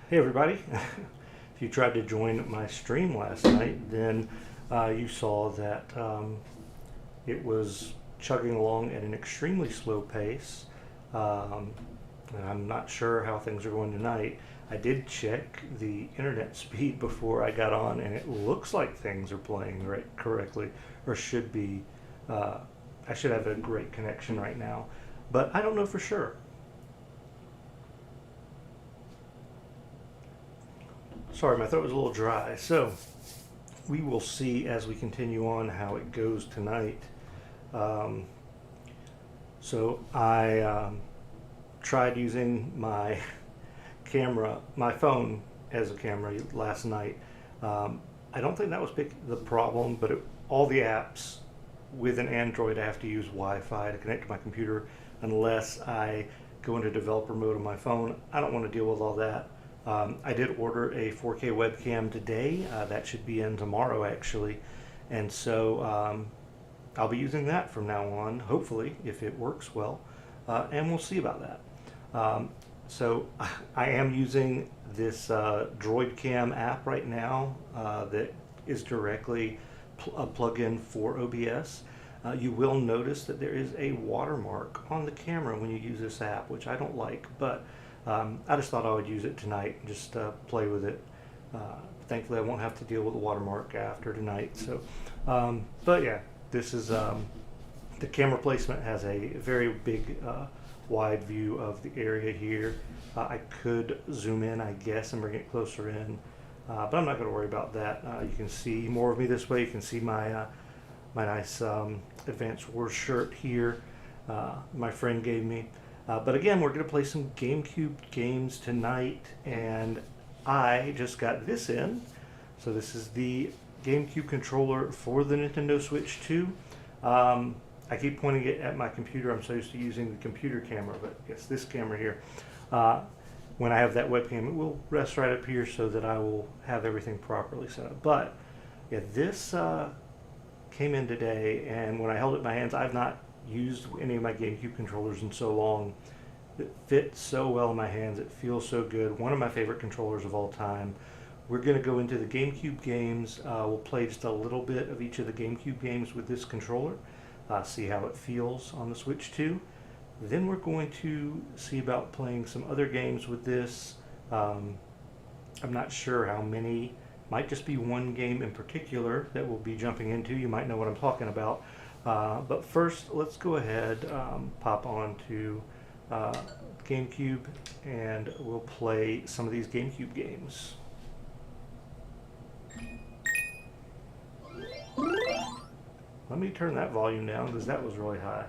Hey everybody, if you tried to join my stream last night, then you saw that it was chugging along at an extremely slow pace. Um, and I'm not sure how things are going tonight. I did check the internet speed before I got on, and it looks like things are playing correctly, or should be. I should have a great connection right now, but I don't know for sure. Sorry, my throat was a little dry. So we will see as we continue on how it goes tonight. Um, so I tried using my my phone as a camera last night. I don't think that was the problem, but all the apps with an Android, I have to use Wi-Fi to connect to my computer unless I go into developer mode on my phone. I don't want to deal with all that. I did order a 4K webcam today. That should be in tomorrow, actually. And so I'll be using that from now on, hopefully, if it works well. And we'll see about that. So I am using this Droid Cam app right now that is directly a plug-in for OBS. You will notice that there is a watermark on the camera when you use this app, which I don't like, but I just thought I would use it tonight and just play with it. Thankfully, I won't have to deal with the watermark after tonight. So, but yeah, this is the camera placement has a very big, wide view of the area here. I could zoom in, I guess, and bring it closer in, but I'm not going to worry about that. You can see more of me this way. You can see my my nice Advanced Wars shirt here. My friend gave me. But again, we're going to play some GameCube games tonight, and I just got this in. So this is the GameCube controller for the Nintendo Switch 2. I keep pointing it at my computer. I'm so used to using the computer camera, but it's this camera here. When I have that webcam, it will rest right up here so that I will have everything properly set up. But yeah, this came in today, and when I held it in my hands, I've not used any of my GameCube controllers in so long. It fits so well in my hands. It feels so good. One of my favorite controllers of all time. We're going to go into the GameCube games. We'll play just a little bit of each of the GameCube games with this controller. See how it feels on the Switch 2. Then we're going to see about playing some other games with this. I'm not sure how many. Might just be one game in particular that we'll be jumping into. You might know what I'm talking about. But first, let's go ahead, pop on to GameCube, and we'll play some of these GameCube games. Let me turn that volume down because that was really high.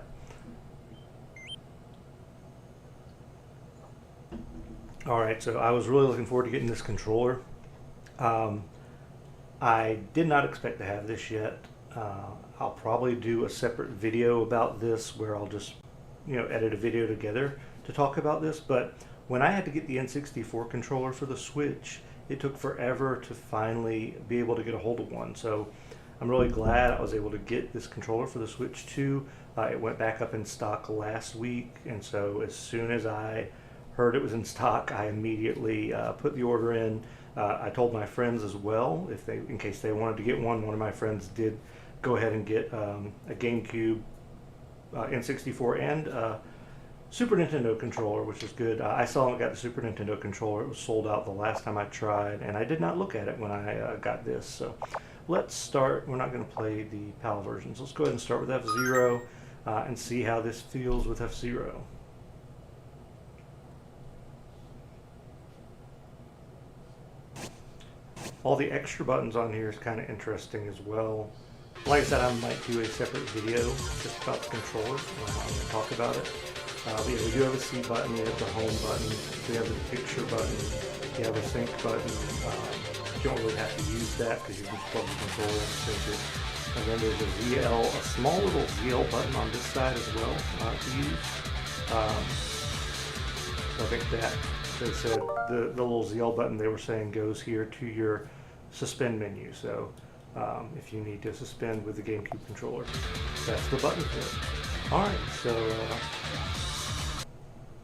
Alright, so I was really looking forward to getting this controller. I did not expect to have this yet. I'll probably do a separate video about this where I'll just, edit a video together to talk about this. But when I had to get the N64 controller for the Switch, it took forever to finally be able to get a hold of one. So I'm really glad I was able to get this controller for the Switch 2. It went back up in stock last week, and so as soon as I heard it was in stock, I immediately put the order in. I told my friends as well, in case they wanted to get one. One of my friends did go ahead and get a GameCube, N64, and Super Nintendo controller, which is good. I saw and got the Super Nintendo controller. It was sold out the last time I tried, and I did not look at it when I got this. So let's start. We're not going to play the PAL versions. Let's go ahead and start with F-Zero and see how this feels with F-Zero. All the extra buttons on here is kind of interesting as well. Like I said, I might do a separate video just about the controller. I'm going to talk about it. But yeah, we do have a C button, we have the home button, we have the picture button, we have a sync button. You don't really have to use that because you can just plug the controller and sync it. And then there's a ZL, a small little ZL button on this side as well to use. So I think that they said the little ZL button they were saying goes here to your suspend menu. So if you need to suspend with the GameCube controller, that's the button for it. Alright, so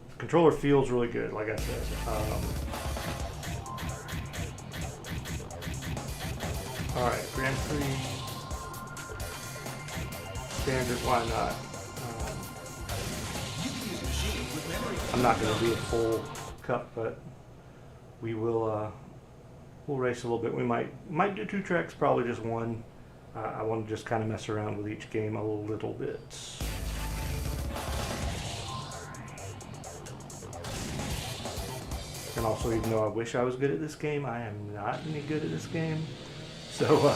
the controller feels really good, like I said. Alright, Grand Prix. Standard, why not? I'm not going to do a full cup, but we will we'll race a little bit. We might do 2 tracks, probably just one. I want to just kind of mess around with each game a little bit. And also, even though I wish I was good at this game, I am not any good at this game. So,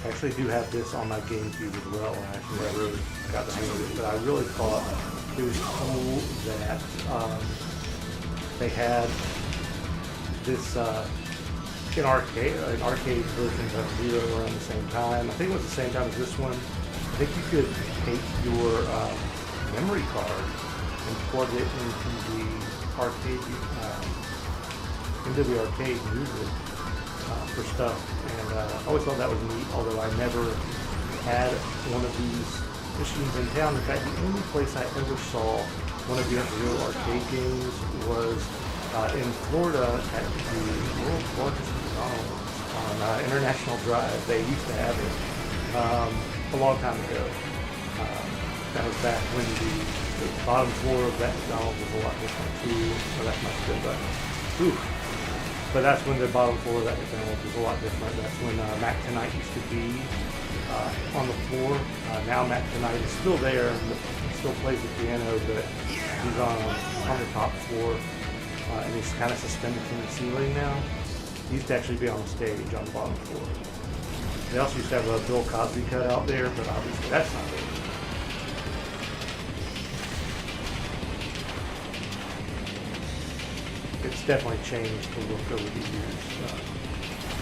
I actually do have this on my Gamecube as well. I actually never got the hang of it, but I really thought it was cool that they had this in arcade versions of Zero around the same time. I think it was the same time as this one. I think you could take your memory card and plug it into the arcade and use it for stuff. And I always thought that was neat, although I never had one of these machines in town. In fact, the only place I ever saw one of the real arcade games was in Florida at the world's largest McDonald's on International Drive. They used to have it a long time ago. That was back when the bottom floor of that McDonald's was a lot different too. So that's not good, but that's when the bottom floor of that McDonald's was a lot different. That's when Mac Tonight used to be on the floor. Now Mac Tonight is still there, he still plays the piano, but he's on the top floor, and he's kind of suspended from the ceiling now. He used to actually be on the stage on the bottom floor. They also used to have a Bill Cosby cut out there, but obviously that's not there. It's definitely changed the look over the years,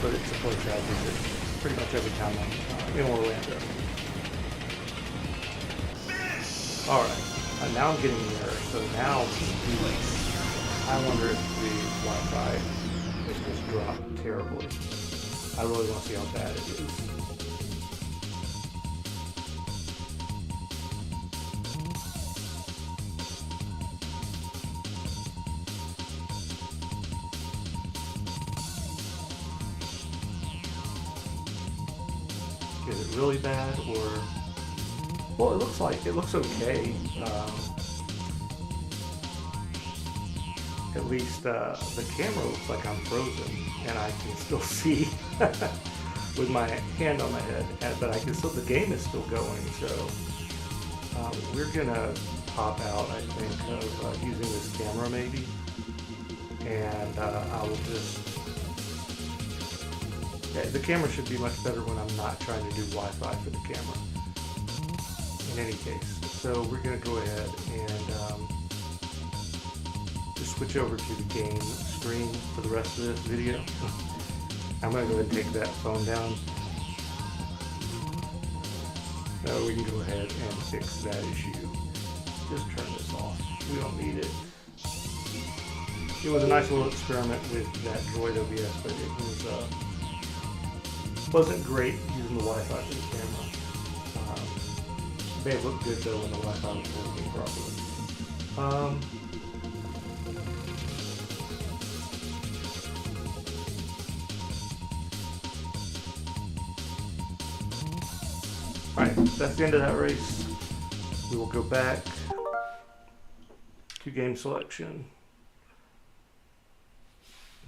but it's a place I visit pretty much every time I'm in Orlando. Alright, now I'm getting there, so now I wonder if the Wi-Fi is just dropped terribly. I really want to see how bad it is. Is it really bad, or, well, it looks okay. At least the camera looks like I'm frozen, and I can still see with my hand on my head, but I can still, the game is still going, so we're gonna pop out, I think, of using this camera maybe, and I will just, the camera should be much better when I'm not trying to do Wi-Fi for the camera, in any case. So we're going to go ahead and just switch over to the game screen for the rest of this video. I'm going to go ahead and take that phone down. So we can go ahead and fix that issue. Just turn this off. We don't need it. It was a nice little experiment with that Droid OBS, but it wasn't great using the Wi-Fi for the camera. They looked good though when the Wi-Fi was working properly. Alright, that's the end of that race. We will go back to game selection.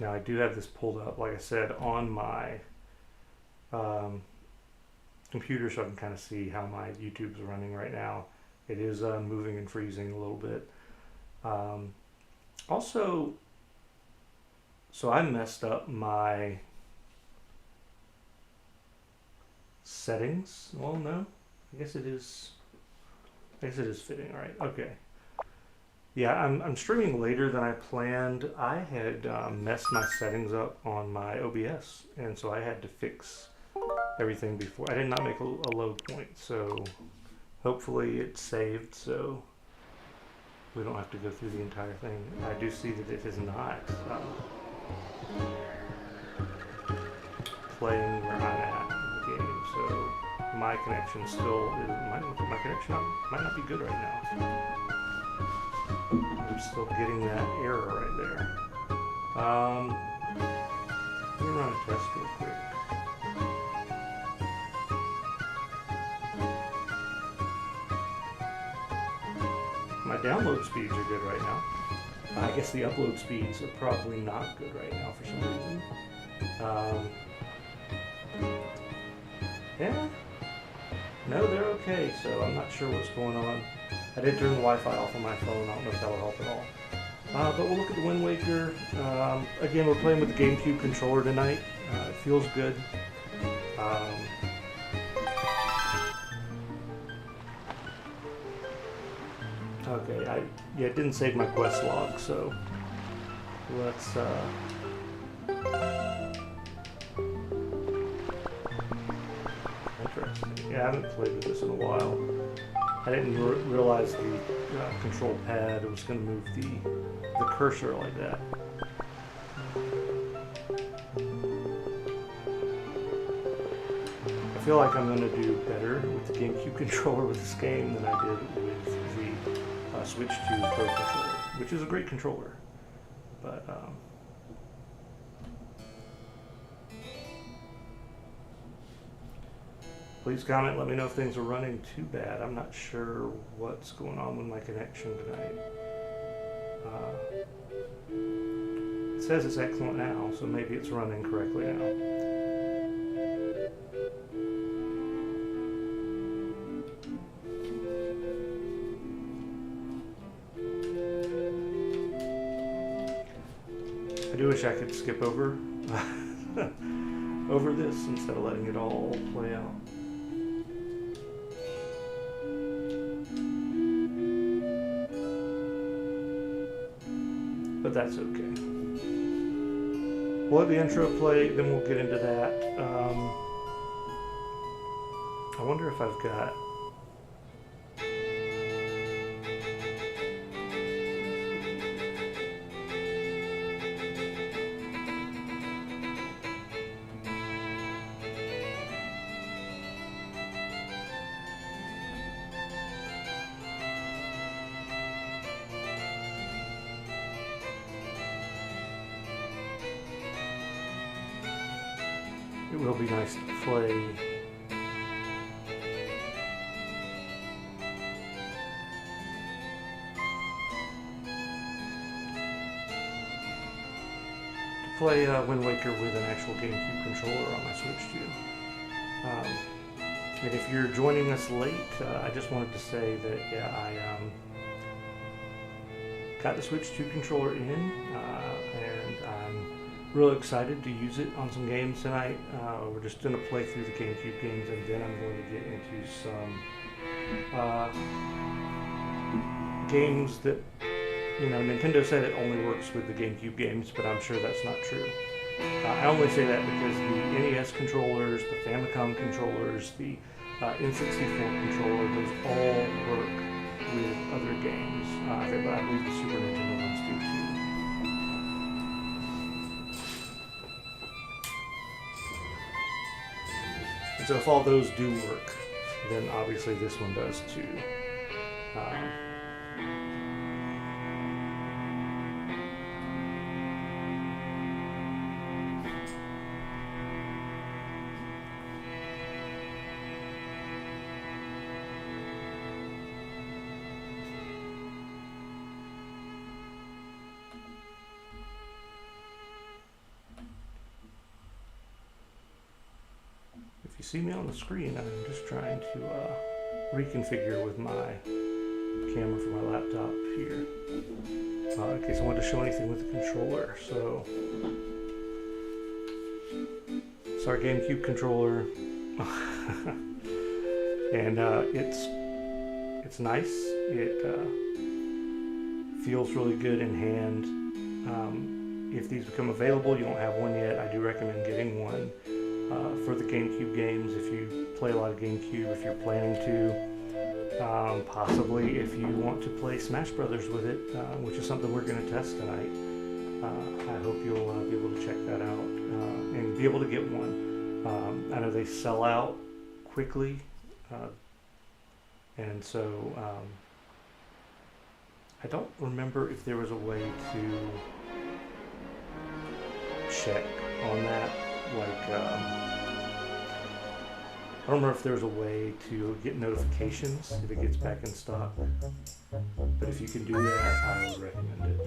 Now I do have this pulled up, like I said, on my computer, so I can kind of see how my YouTube's running right now. It is moving and freezing a little bit. Also, so I messed up my settings. Well, no, I guess it is fitting, right? Okay. Yeah, I'm streaming later than I planned. I had messed my settings up on my OBS, and so I had to fix everything before. I did not make a load point, so hopefully it's saved, so we don't have to go through the entire thing. I do see that it is not playing where I'm at in the game, so my connection still is, my connection might not be good right now. I'm still getting that error right there. Let me run a test real quick. My download speeds are good right now. I guess the upload speeds are probably not good right now for some reason. Yeah. No, they're okay, so I'm not sure what's going on. I did turn the Wi-Fi off on my phone. I don't know if that will help at all. But we'll look at the Wind Waker. Again, we're playing with the Gamecube controller tonight. It feels good. Okay, it didn't save my quest log, so let's interesting. Yeah, I haven't played with this in a while. I didn't realize the control pad was going to move the cursor like that. I feel like I'm going to do better with the GameCube controller with this game than I did with the Switch 2 Pro controller, which is a great controller. But please comment, let me know if things are running too bad. I'm not sure what's going on with my connection tonight. It says it's excellent now, so maybe it's running correctly now. I do wish I could skip over over this instead of letting it all play out. But that's okay. We'll let the intro play, then we'll get into that. I wonder if I've got... It will be nice to play Wind Waker with an actual GameCube controller on my Switch 2. And if you're joining us late, I just wanted to say that I got the Switch 2 controller in, and I'm really excited to use it on some games tonight. We're just going to play through the GameCube games, and then I'm going to get into some games that, Nintendo said it only works with the GameCube games, but I'm sure that's not true. I only say that because the NES controllers, the Famicom controllers, the N64 controller, those all work with other games. I believe the Super Nintendo ones do too. And so if all those do work, then obviously this one does too. If you see me on the screen, I'm just trying to reconfigure with my camera for my laptop here. In case I wanted to show anything with the controller. So, it's our GameCube controller, and it's nice. It feels really good in hand. If these become available, you don't have one yet, I do recommend getting one. For the GameCube games, if you play a lot of GameCube, if you're planning to, possibly if you want to play Smash Brothers with it, which is something we're going to test tonight. I hope you'll be able to check that out and be able to get one. I know they sell out quickly, and so I don't remember if there was a way to check on that. Like, I don't remember if there's a way to get notifications if it gets back in stock, but if you can do that, I would recommend it.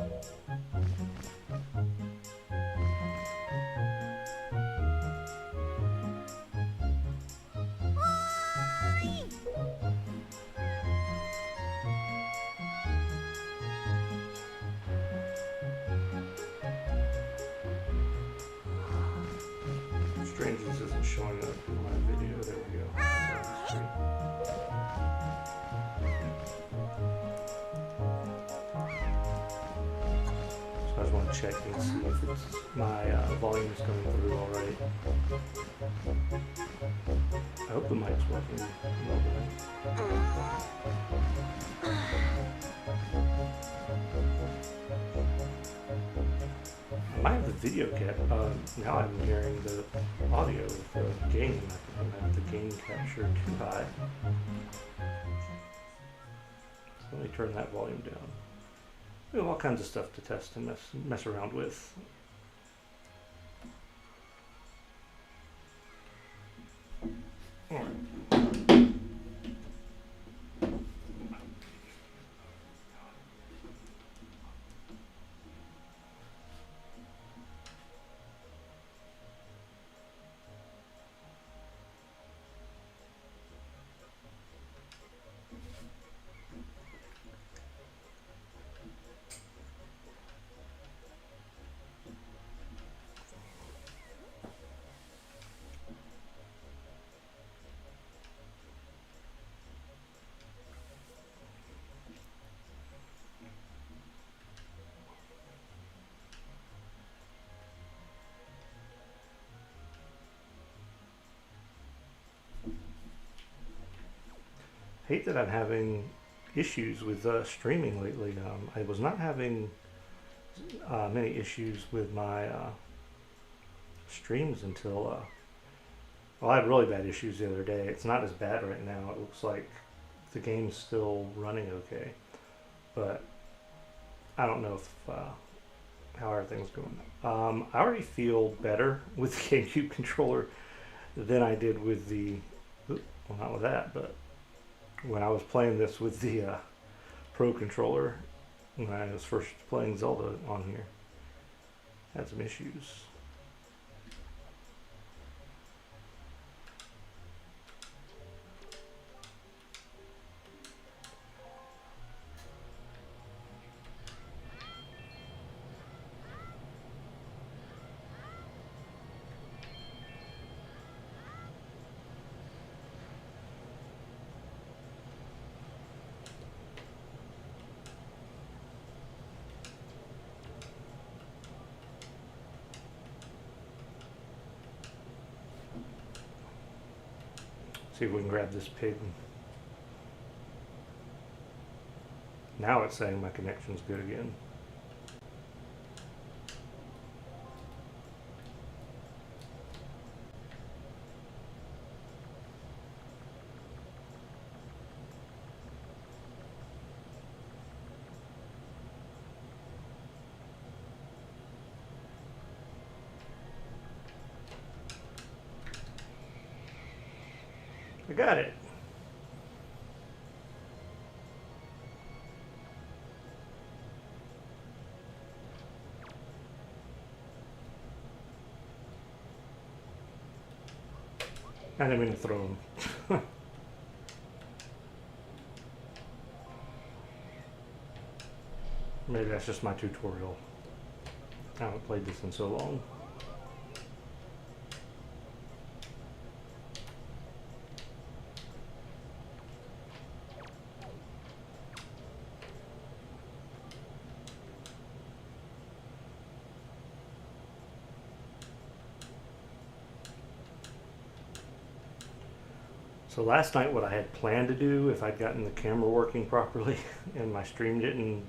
Strange this isn't showing up in my video. There we go. So I just want to check and see if it's, my volume is coming through all right. I hope the mic's working well today. I might have the video cap. Now I'm hearing the audio of the game. I don't have the gain capture too high. So let me turn that volume down. We have all kinds of stuff to test and mess around with. All right. Hate that I'm having issues with streaming lately. I was not having many issues with my streams until well, I had really bad issues the other day. It's not as bad right now. It looks like the game's still running okay, but I don't know if how everything's going. I already feel better with the Gamecube controller than I did with the, well, not with that, but when I was playing this with the Pro controller, when I was first playing Zelda on here. Had some issues. See if we can grab this pig. Now it's saying my connection's good again. I got it. I didn't mean to throw him. Maybe that's just my tutorial. I haven't played this in so long. So last night what I had planned to do, if I'd gotten the camera working properly and my stream didn't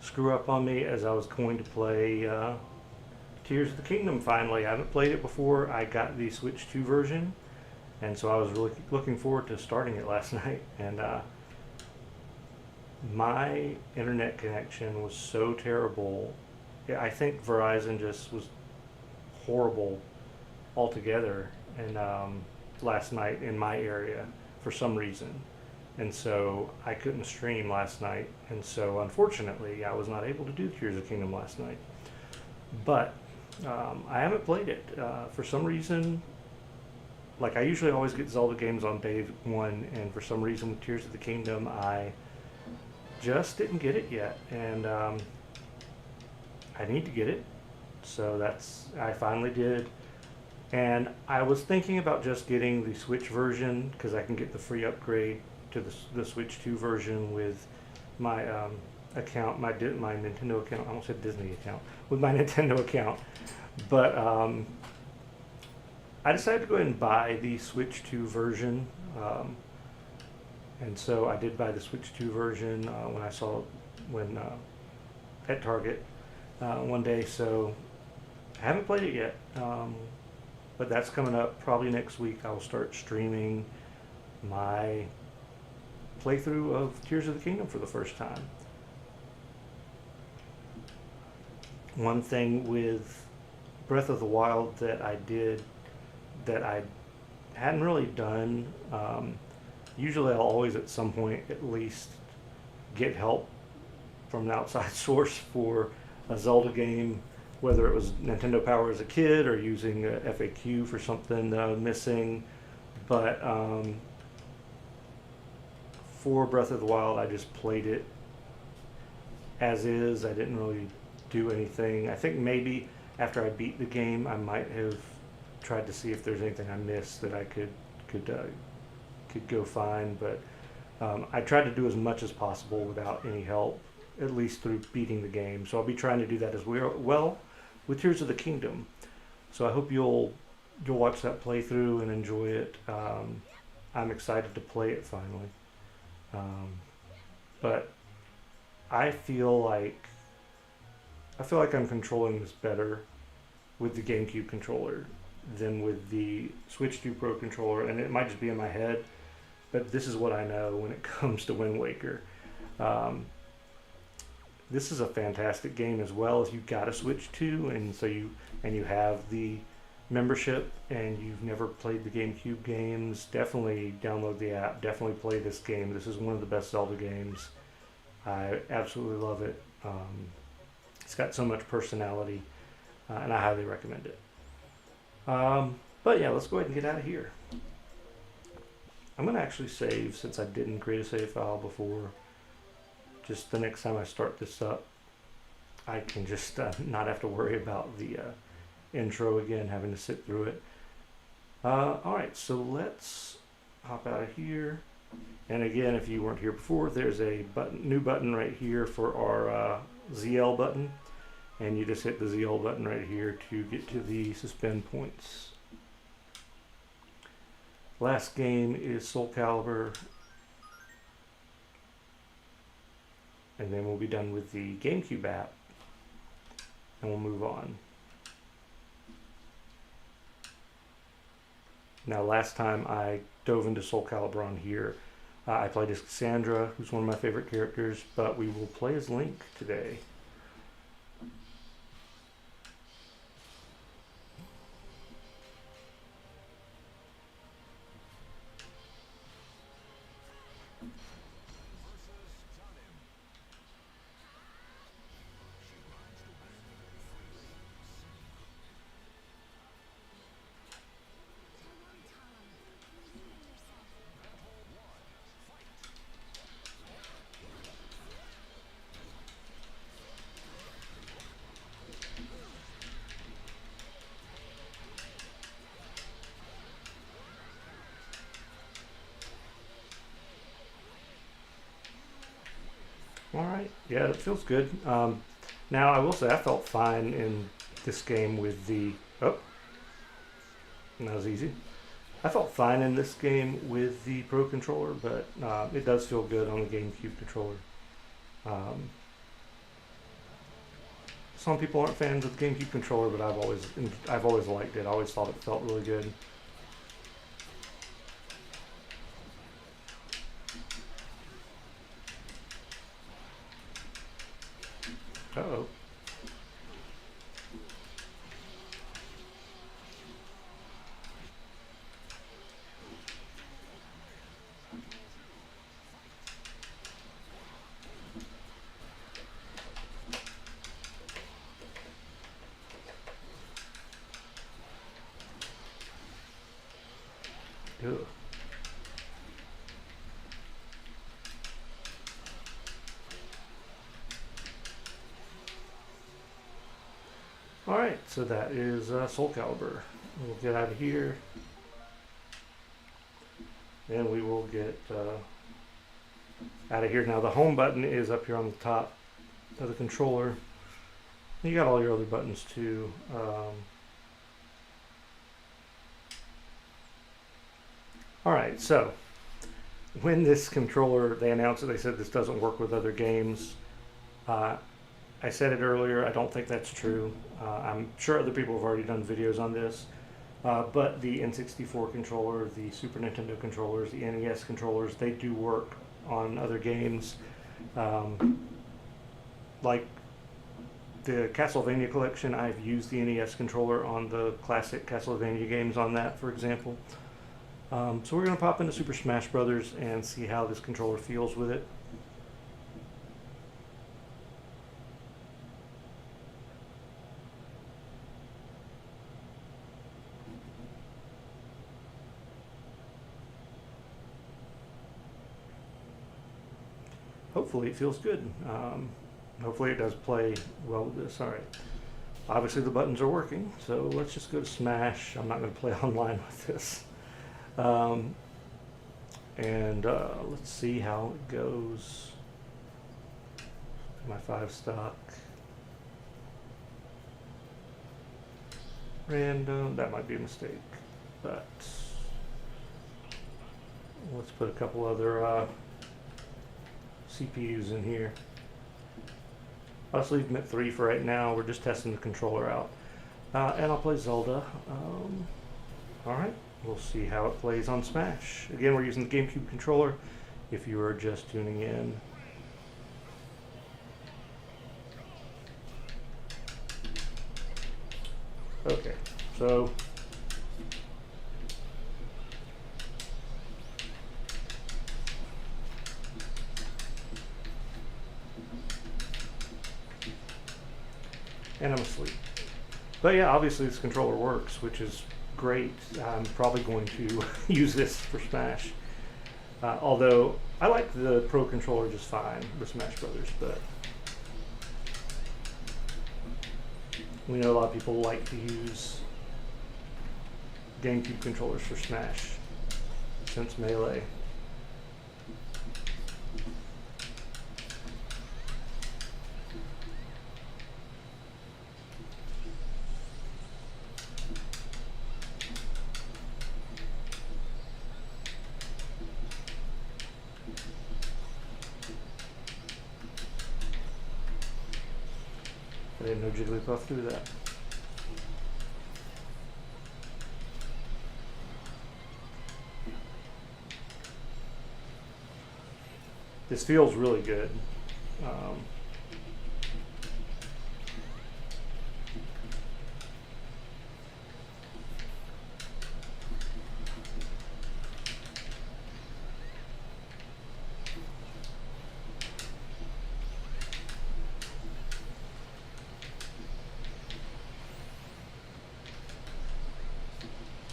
screw up on me, as I was going to play Tears of the Kingdom finally. I haven't played it before. I got the Switch 2 version, and so I was really looking forward to starting it last night. And my internet connection was so terrible. I think Verizon just was horrible altogether, and last night in my area for some reason, and so I couldn't stream last night, and so unfortunately I was not able to do Tears of Kingdom last night. But I haven't played it for some reason. Like, I usually always get Zelda games on day one, and for some reason with Tears of the Kingdom I just didn't get it yet, and I need to get it. So I finally did. And I was thinking about just getting the Switch version because I can get the free upgrade to the Switch 2 version with my account, my Nintendo account. I almost said Disney account. With my Nintendo account. But I decided to go ahead and buy the Switch 2 version. And so I did buy the Switch 2 version when I saw it at Target one day. So I haven't played it yet. But that's coming up probably next week. I will start streaming my playthrough of Tears of the Kingdom for the first time. One thing with Breath of the Wild that I did that I hadn't really done, usually I'll always at some point at least get help from an outside source for a Zelda game, whether it was Nintendo Power as a kid or using a FAQ for something that I was missing. But for Breath of the Wild, I just played it as is. I didn't really do anything. I think maybe after I beat the game, I might have tried to see if there's anything I missed that I could go find. But I tried to do as much as possible without any help, at least through beating the game. So I'll be trying to do that as well with Tears of the Kingdom. So I hope you'll watch that playthrough and enjoy it. I'm excited to play it finally. But I feel like I'm controlling this better with the Gamecube controller than with the Switch 2 Pro controller, and it might just be in my head, but this is what I know when it comes to Wind Waker. This is a fantastic game as well. If you've got a Switch 2 and you have the membership and you've never played the GameCube games, definitely download the app. Definitely play this game. This is one of the best Zelda games. I absolutely love it. It's got so much personality, and I highly recommend it. But yeah, let's go ahead and get out of here. I'm going to actually save, since I didn't create a save file before. Just the next time I start this up, I can just not have to worry about the intro again, having to sit through it. Alright, so let's hop out of here. And again, if you weren't here before, there's a new button right here for our ZL button. And you just hit the ZL button right here to get to the suspend points. Last game is Soul Calibur. And then we'll be done with the GameCube app. And we'll move on. Now, last time I dove into Soul Calibur on here, I played as Cassandra, who's one of my favorite characters, but we will play as Link today. Alright, yeah, it feels good. Now, I will say I felt fine in this game with the... Oh, that was easy. I felt fine in this game with the Pro Controller, but it does feel good on the GameCube controller. Some people aren't fans of the GameCube controller, but I've always liked it. I always thought it felt really good. Uh-oh. Alright, so that is Soul Calibur. We'll get out of here. And we will get out of here. Now the home button is up here on the top of the controller. You got all your other buttons too. Alright, so when this controller, they announced it, they said this doesn't work with other games. I said it earlier, I don't think that's true. I'm sure other people have already done videos on this. But the N64 controller, the Super Nintendo controllers, the NES controllers, they do work on other games. Like the Castlevania collection, I've used the NES controller on the classic Castlevania games on that, for example. So we're going to pop into Super Smash Brothers and see how this controller feels with it. Hopefully it feels good. Hopefully it does play well with this. Alright. Obviously the buttons are working, so let's just go to Smash. I'm not going to play online with this. Let's see how it goes. My 5-stock. Random. That might be a mistake. But let's put a couple other CPUs in here. I'll just leave them at 3 for right now. We're just testing the controller out. And I'll play Zelda. Alright, we'll see how it plays on Smash. Again, we're using the Gamecube controller if you are just tuning in. Okay, so and I'm asleep. But yeah, obviously this controller works, which is great. I'm probably going to use this for Smash. Although I like the Pro controller just fine with Smash Brothers, but we know a lot of people like to use GameCube controllers for Smash since Melee. I didn't know Jigglypuff threw that. This feels really good.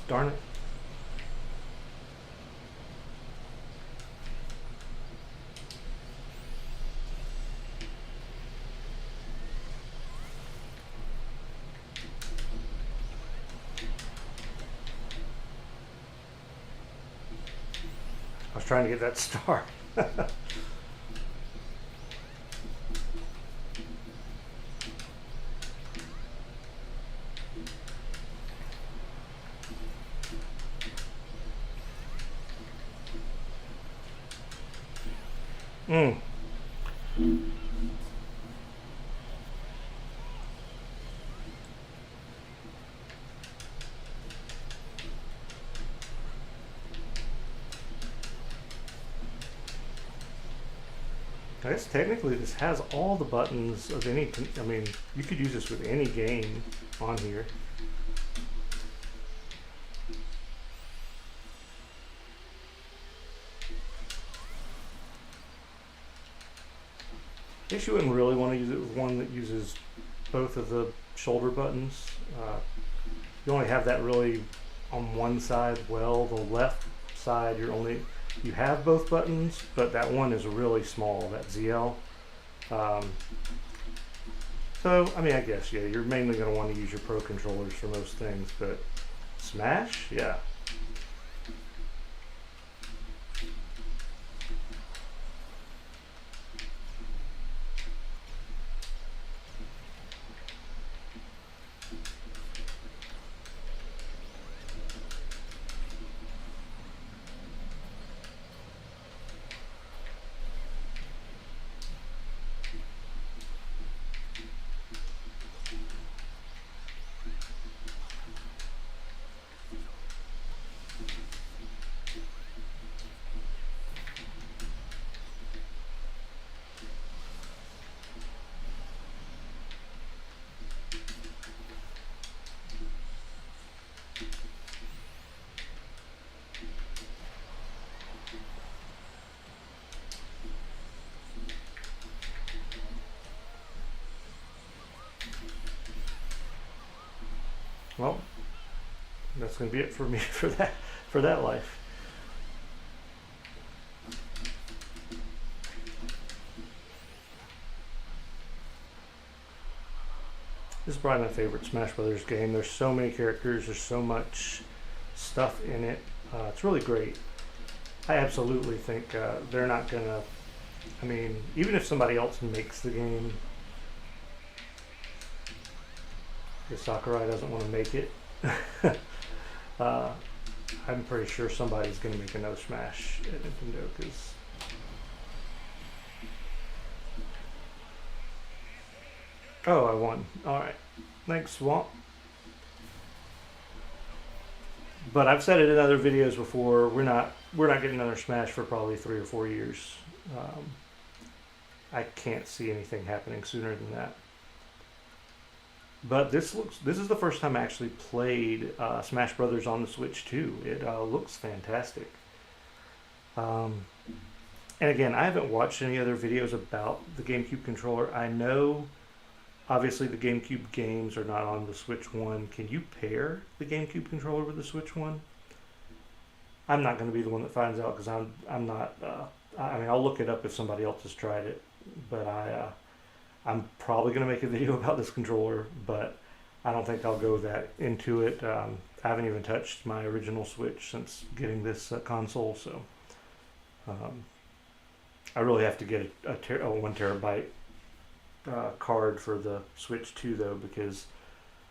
Darn it. I was trying to get that star. I guess technically this has all the buttons of any, I mean, you could use this with any game on here. I guess you wouldn't really want to use it with one that uses both of the shoulder buttons. You only have that really on one side. Well, the left side, you have both buttons, but that one is really small, that ZL. So So, I mean, I guess, yeah, you're mainly going to want to use your Pro controllers for most things, but Smash? Yeah. Well, that's going to be it for me for that life. This is probably my favorite Smash Brothers game. There's so many characters. There's so much stuff in it. It's really great. I absolutely think they're not gonna. I mean, even if somebody else makes the game, if Sakurai doesn't want to make it, I'm pretty sure somebody's gonna make another Smash at Nintendo because. Oh, I won. All right. Thanks, Swamp. But I've said it in other videos before. We're not getting another Smash for probably 3 or 4 years. Um, I can't see anything happening sooner than that. But this is the first time I actually played Smash Brothers on the Switch too. It looks fantastic. Um, and again, I haven't watched any other videos about the GameCube controller. I know obviously the GameCube games are not on the Switch One. Can you pair the GameCube controller with the Switch One? I'm not going to be the one that finds out because I'm not. I mean, I'll look it up if somebody else has tried it, but I'm probably going to make a video about this controller, but I don't think I'll go that into it. I haven't even touched my original Switch since getting this console, so um, I really have to get a 1 terabyte card for the Switch 2 though, because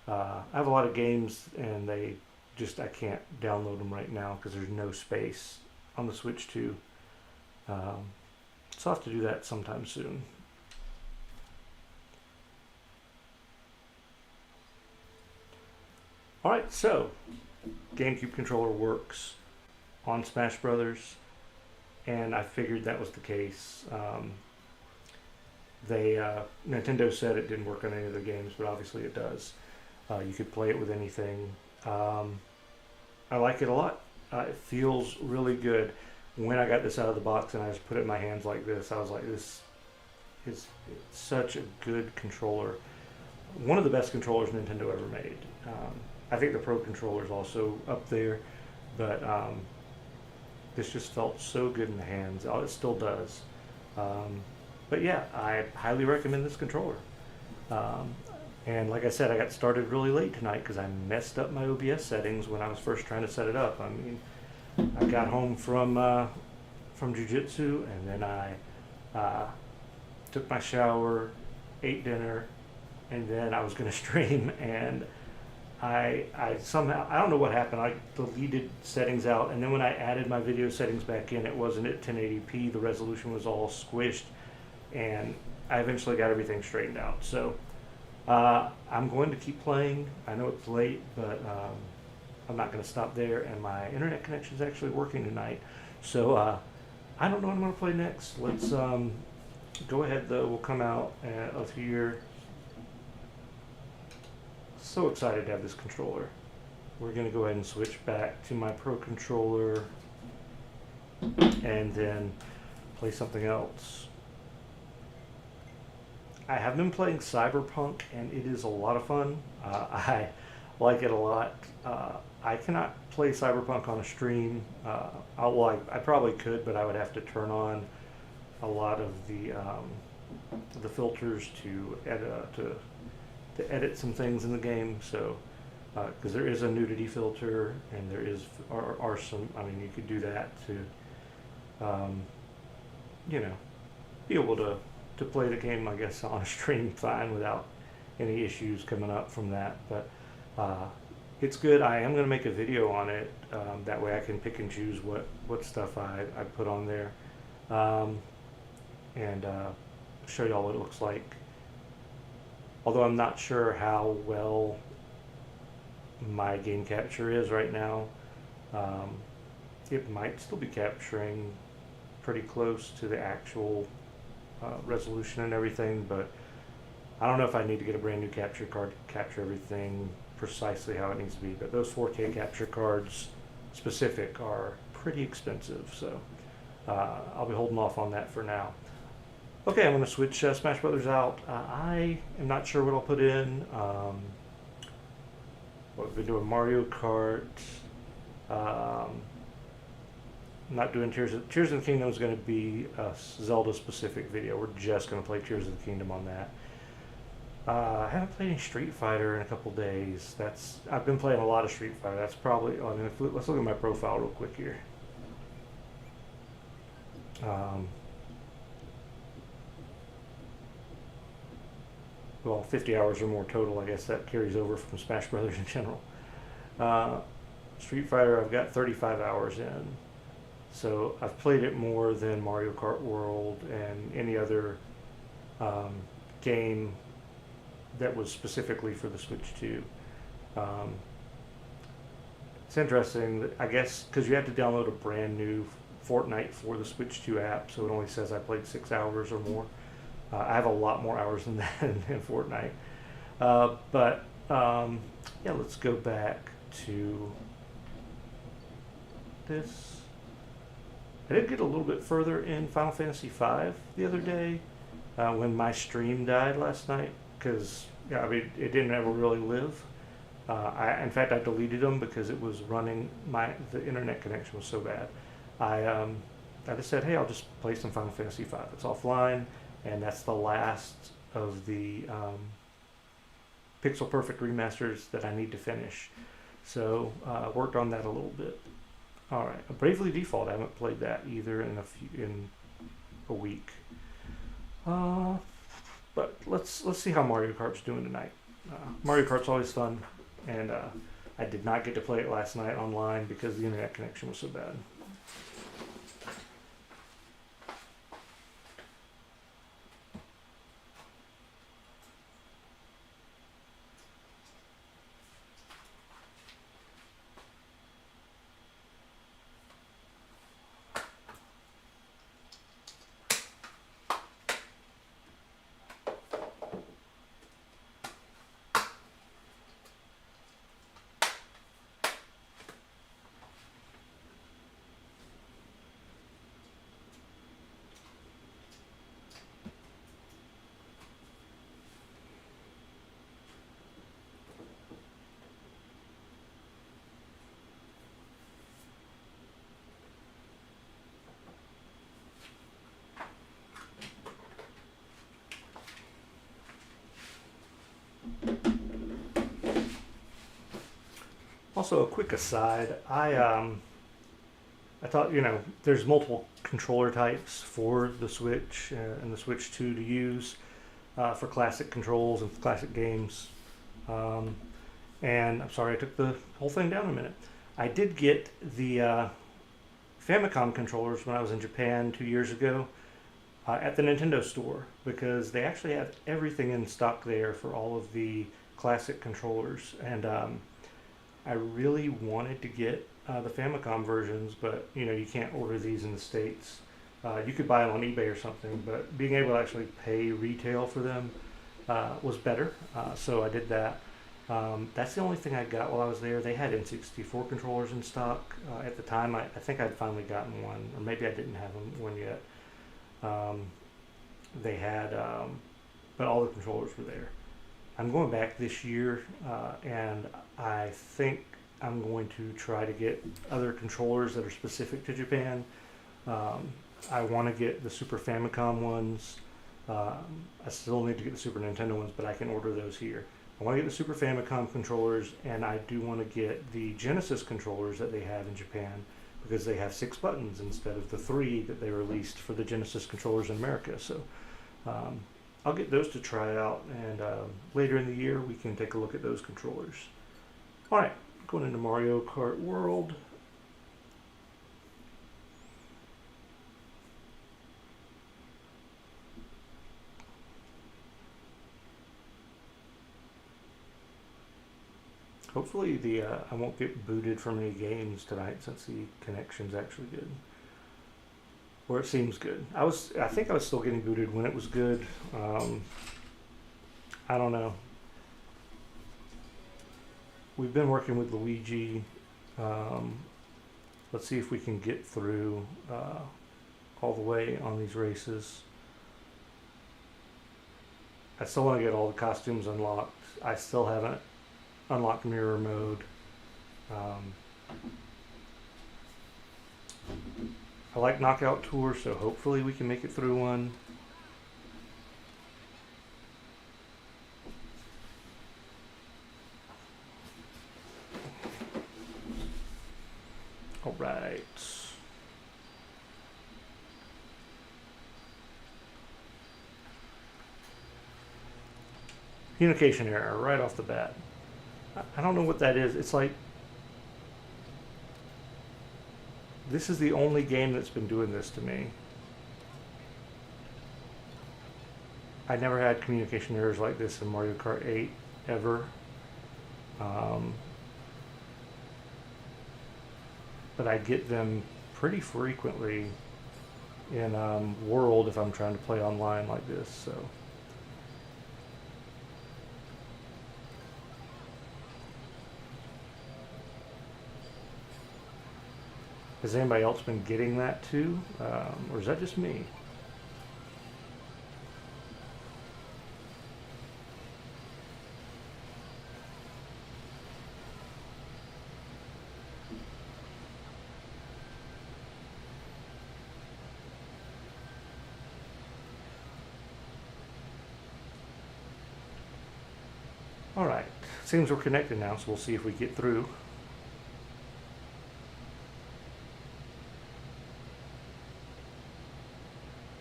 I have a lot of games and I can't download them right now because there's no space on the Switch 2. So I'll have to do that sometime soon. Alright, so GameCube controller works on Smash Brothers, and I figured that was the case. Nintendo said it didn't work on any of their games, but obviously it does. You could play it with anything. I like it a lot. It feels really good. When I got this out of the box and I just put it in my hands like this, I was like, this is such a good controller. One of the best controllers Nintendo ever made. I think the Pro controller is also up there, but this just felt so good in the hands. It still does. But yeah, I highly recommend this controller. And like I said, I got started really late tonight because I messed up my OBS settings when I was first trying to set it up. I mean, I got home from jiu-jitsu, and then I took my shower, ate dinner, and then I was going to stream, and I somehow, I don't know what happened, I deleted settings out, and then when I added my video settings back in, it wasn't at 1080p, the resolution was all squished, and I eventually got everything straightened out. So I'm going to keep playing. I know it's late, but I'm not going to stop there, and my internet connection is actually working tonight. So I don't know what I'm going to play next. Let's go ahead, though. We'll come out of here. So excited to have this controller. We're going to go ahead and switch back to my Pro controller and then play something else. I have been playing Cyberpunk, and it is a lot of fun. I like it a lot. I cannot play Cyberpunk on a stream. I probably could, but I would have to turn on a lot of the the filters to edit some things in the game. So because there is a nudity filter and there are some. I mean, you could do that to you know, be able to play the game, I guess, on a stream fine without any issues coming up from that. But it's good. I am going to make a video on it. That way I can pick and choose what stuff I put on there, and show y'all what it looks like. Although I'm not sure how well my game capture is right now. It might still be capturing pretty close to the actual resolution and everything, but I don't know if I need to get a brand new capture card to capture everything precisely how it needs to be. But those 4K capture cards specific are pretty expensive, so I'll be holding off on that for now. Okay, I'm going to switch Smash Brothers out. I am not sure what I'll put in. We've been doing Mario Kart. I'm not doing Tears of the Kingdom is going to be a Zelda-specific video. We're just going to play Tears of the Kingdom on that. I haven't played any Street Fighter in a couple days. I've been playing a lot of Street Fighter. That's probably. I mean, let's look at my profile real quick here. Well, 50 hours or more total. I guess that carries over from Smash Brothers in general. Street Fighter, I've got 35 hours in. So I've played it more than Mario Kart World and any other game that was specifically for the Switch 2. It's interesting, that, I guess, because you have to download a brand new Fortnite for the Switch 2 app, so it only says I played 6 hours or more. I have a lot more hours than that in Fortnite. Yeah, let's go back to this. I did get a little bit further in Final Fantasy V the other day when my stream died last night, because I mean, it didn't ever really live. In fact, I deleted them because it was running, the internet connection was so bad. I just said, hey, I'll just play some Final Fantasy V. It's offline, and that's the last of the Pixel Perfect remasters that I need to finish. So worked on that a little bit. All right, Bravely Default. I haven't played that either in a week. But let's see how Mario Kart's doing tonight. Mario Kart's always fun, and I did not get to play it last night online because the internet connection was so bad. Also, a quick aside, I thought, there's multiple controller types for the Switch and the Switch 2 to use for classic controls and classic games. And I'm sorry I took the whole thing down a minute. I did get the Famicom controllers when I was in Japan 2 years ago at the Nintendo store, because they actually have everything in stock there for all of the classic controllers. And I really wanted to get the Famicom versions, but you can't order these in the States. You could buy them on eBay or something, but being able to actually pay retail for them was better. So I did that. That's the only thing I got while I was there. They had N64 controllers in stock at the time. I think I'd finally gotten one, or maybe I didn't have one yet. They had, but all the controllers were there. I'm going back this year, and I think I'm going to try to get other controllers that are specific to Japan. I want to get the Super Famicom ones, I still need to get the Super Nintendo ones, but I can order those here. I want to get the Super Famicom controllers, and I do want to get the Genesis controllers that they have in Japan, because they have 6 buttons instead of the 3 that they released for the Genesis controllers in America. So I'll get those to try out, and later in the year we can take a look at those controllers. Alright, going into Mario Kart World. Hopefully I won't get booted from any games tonight, since the connection's actually good. Or it seems good. I think I was still getting booted when it was good. I don't know. We've been working with Luigi. Let's see if we can get through all the way on these races. I still want to get all the costumes unlocked. I still haven't unlocked mirror mode. I like Knockout Tour, so hopefully we can make it through one. All right. Communication error right off the bat. I don't know what that is. It's like, this is the only game that's been doing this to me. I never had communication errors like this in Mario Kart 8 ever. But I get them pretty frequently in World if I'm trying to play online like this. So. Has anybody else been getting that too? Or is that just me? All right, seems we're connected now, so we'll see if we get through.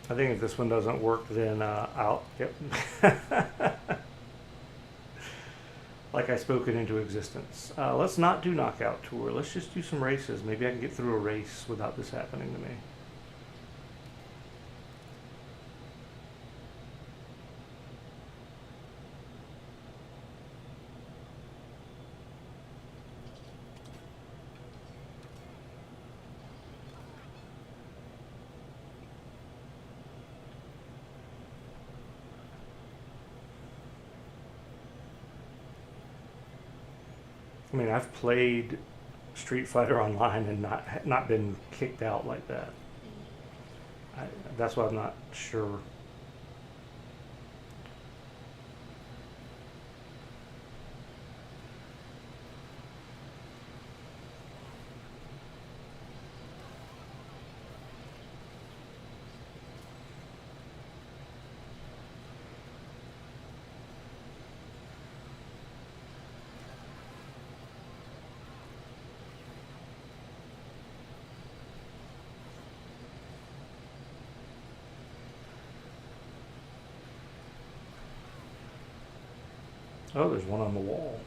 I think if this one doesn't work, then I'll, yep. Like I spoke it into existence. Let's not do Knockout Tour. Let's just do some races. Maybe I can get through a race without this happening to me. I mean, I've played Street Fighter Online and not been kicked out like that. That's why I'm not sure. Oh, there's one on the wall.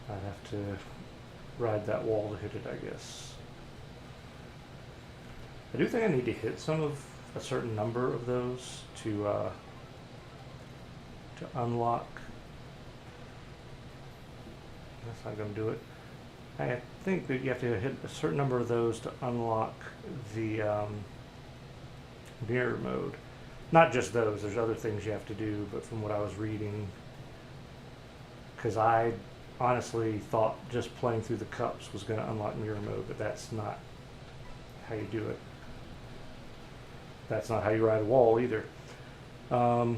I'd have to ride that wall to hit it, I guess. I do think I need to hit some of a certain number of those to unlock. That's not going to do it. I think that you have to hit a certain number of those to unlock the mirror mode. Not just those, there's other things you have to do, but from what I was reading, because I honestly thought just playing through the cups was going to unlock mirror mode, but that's not how you do it. That's not how you ride a wall either. I'll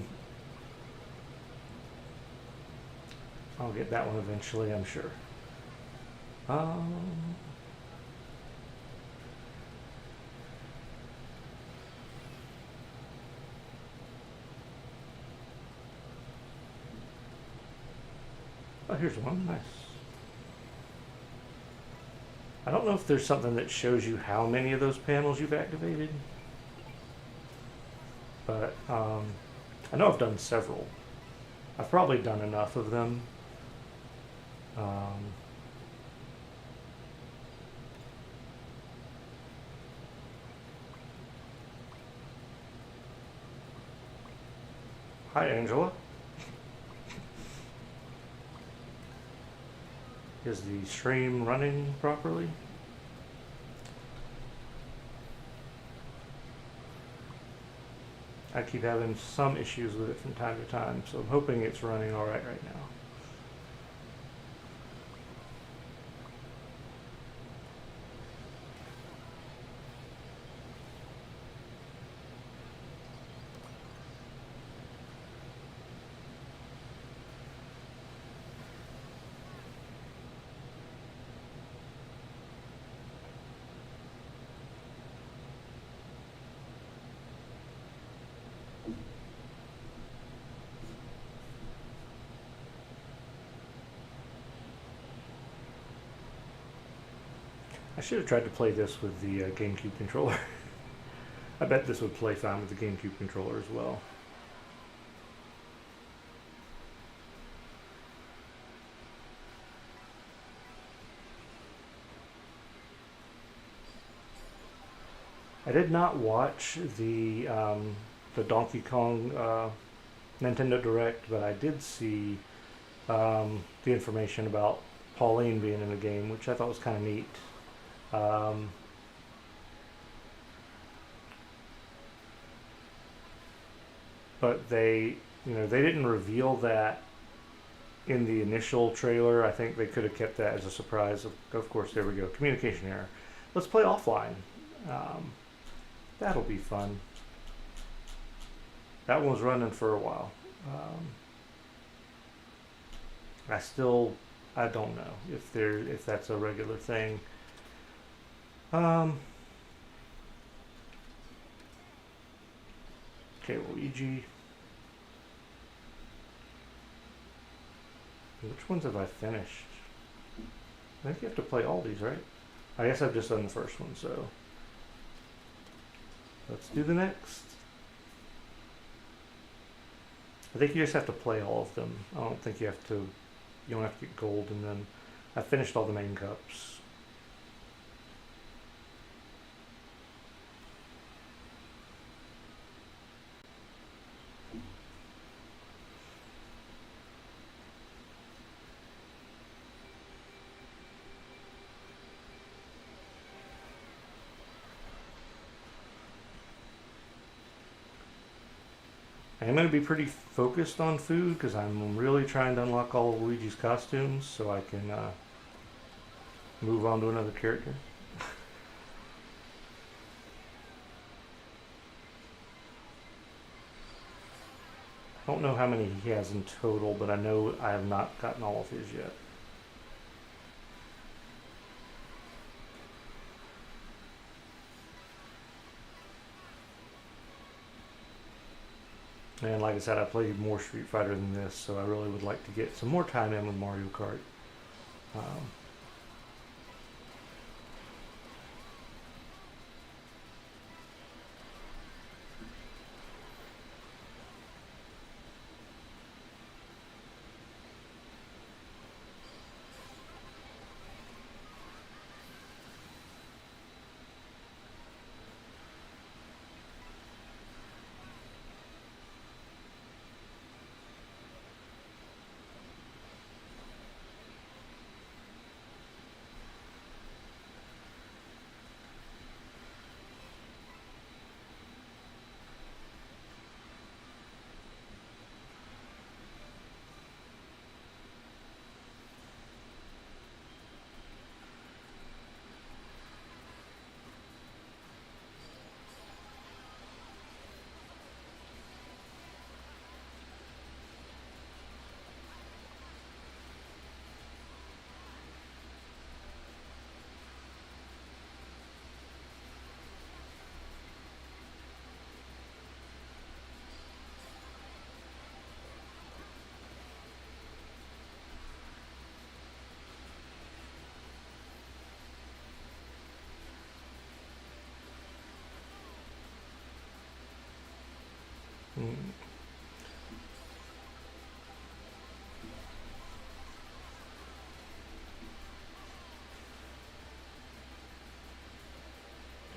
get that one eventually, I'm sure. Oh, here's one. Nice. I don't know if there's something that shows you how many of those panels you've activated, but I know I've done several. I've probably done enough of them. Hi, Angela. Is the stream running properly? I keep having some issues with it from time to time, so I'm hoping it's running all right now. I should have tried to play this with the Gamecube controller. I bet this would play fine with the Gamecube controller as well. I did not watch the Donkey Kong Nintendo Direct, but I did see the information about Pauline being in the game, which I thought was kind of neat. But they didn't reveal that in the initial trailer. I think they could have kept that as a surprise. Of course, there we go. Communication error. Let's play offline. That'll be fun. That one was running for a while. I don't know if that's a regular thing. Okay, Luigi. Which ones have I finished? I think you have to play all these, right? I guess I've just done the first one, so let's do the next. I think you just have to play all of them. I don't think you don't have to get gold, and then I finished all the main cups. I'm going to be pretty focused on food because I'm really trying to unlock all of Luigi's costumes so I can move on to another character. I don't know how many he has in total, but I know I have not gotten all of his yet. And like I said, I played more Street Fighter than this, so I really would like to get some more time in with Mario Kart.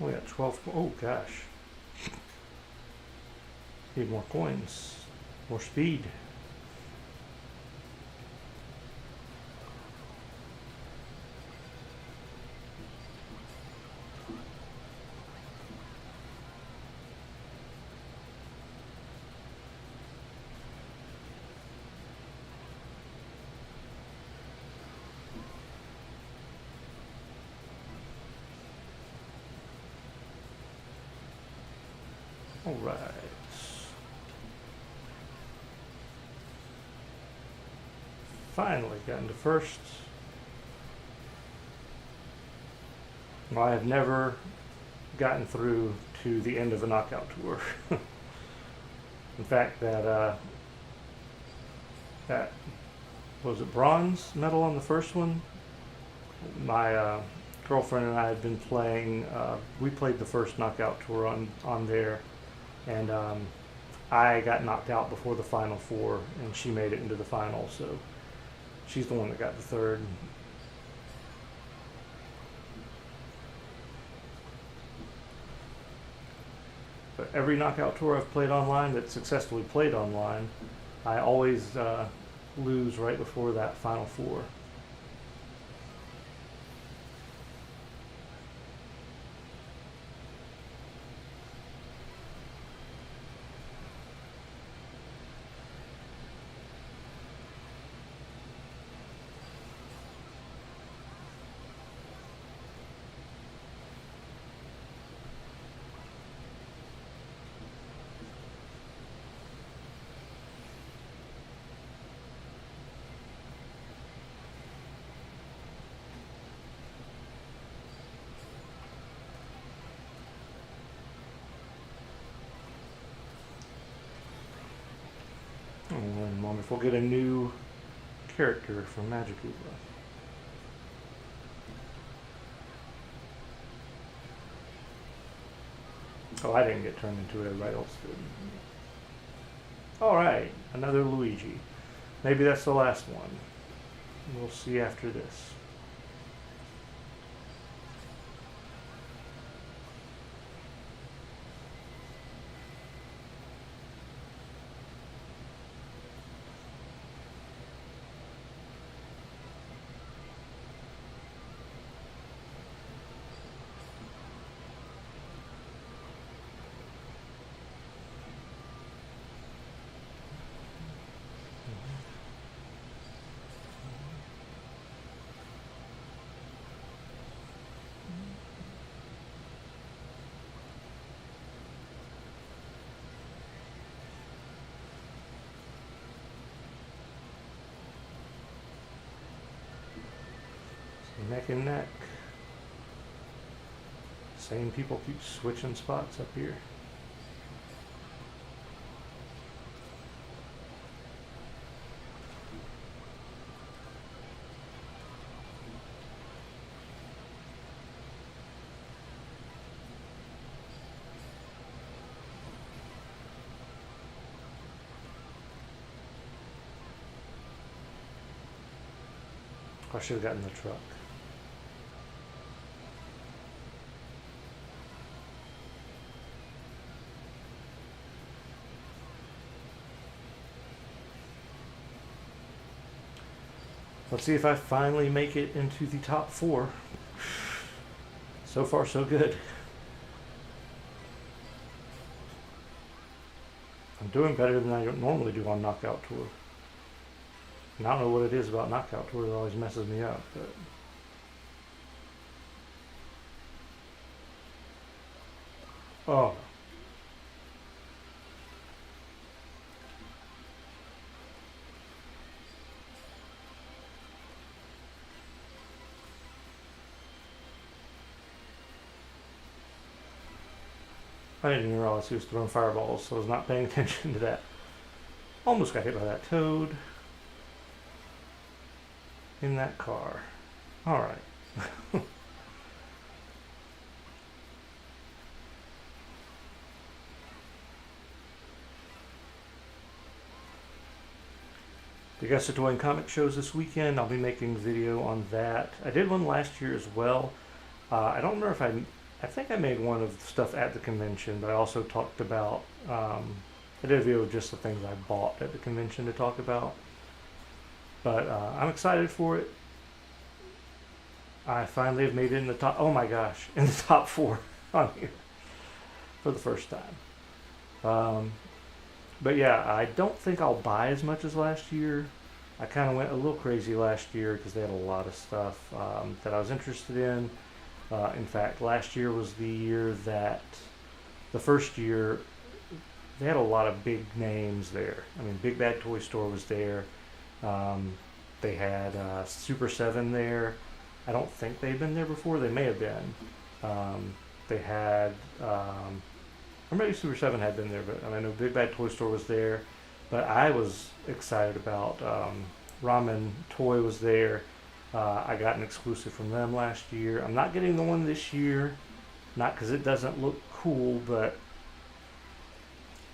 We got 12. Oh gosh. Need more coins. More speed. All right. Finally gotten to first. Well, I have never gotten through to the end of a knockout tour. In fact, that was it bronze medal on the first one. My girlfriend and I had been playing. We played the first knockout tour on there, and I got knocked out before the final four, and she made it into the final. So she's the one that got the third. But every knockout tour I've played online, that successfully played online, I always lose right before that final four. One moment, we'll get a new character from Gamecube. Oh, I didn't get turned into it, everybody else did. Alright, another Luigi. Maybe that's the last one. We'll see after this. Neck and neck. Same people keep switching spots up here. I should have gotten the truck. Let's see if I finally make it into the top 4. So far, so good. I'm doing better than I normally do on Knockout Tour. And I don't know what it is about Knockout Tour that always messes me up, but... Oh. I didn't even realize he was throwing fireballs, so I was not paying attention to that. Almost got hit by that toad. In that car. Alright. Augusta Toy and Comic shows this weekend. I'll be making a video on that. I did one last year as well. I don't remember if I think I made one of the stuff at the convention, but I also talked about, I did a video of just the things I bought at the convention to talk about. But I'm excited for it. I finally have made it in the top, oh my gosh, in the top 4 on here for the first time. But yeah, I don't think I'll buy as much as last year. I kind of went a little crazy last year because they had a lot of stuff that I was interested in. In fact, last year was the year that, the first year, they had a lot of big names there. I mean, Big Bad Toy Store was there. They had Super 7 there. I don't think they've been there before. They may have been. They had, or maybe Super 7 had been there, but I know Big Bad Toy Store was there. But I was excited about Ramen Toy was there. I got an exclusive from them last year. I'm not getting the one this year, not because it doesn't look cool, but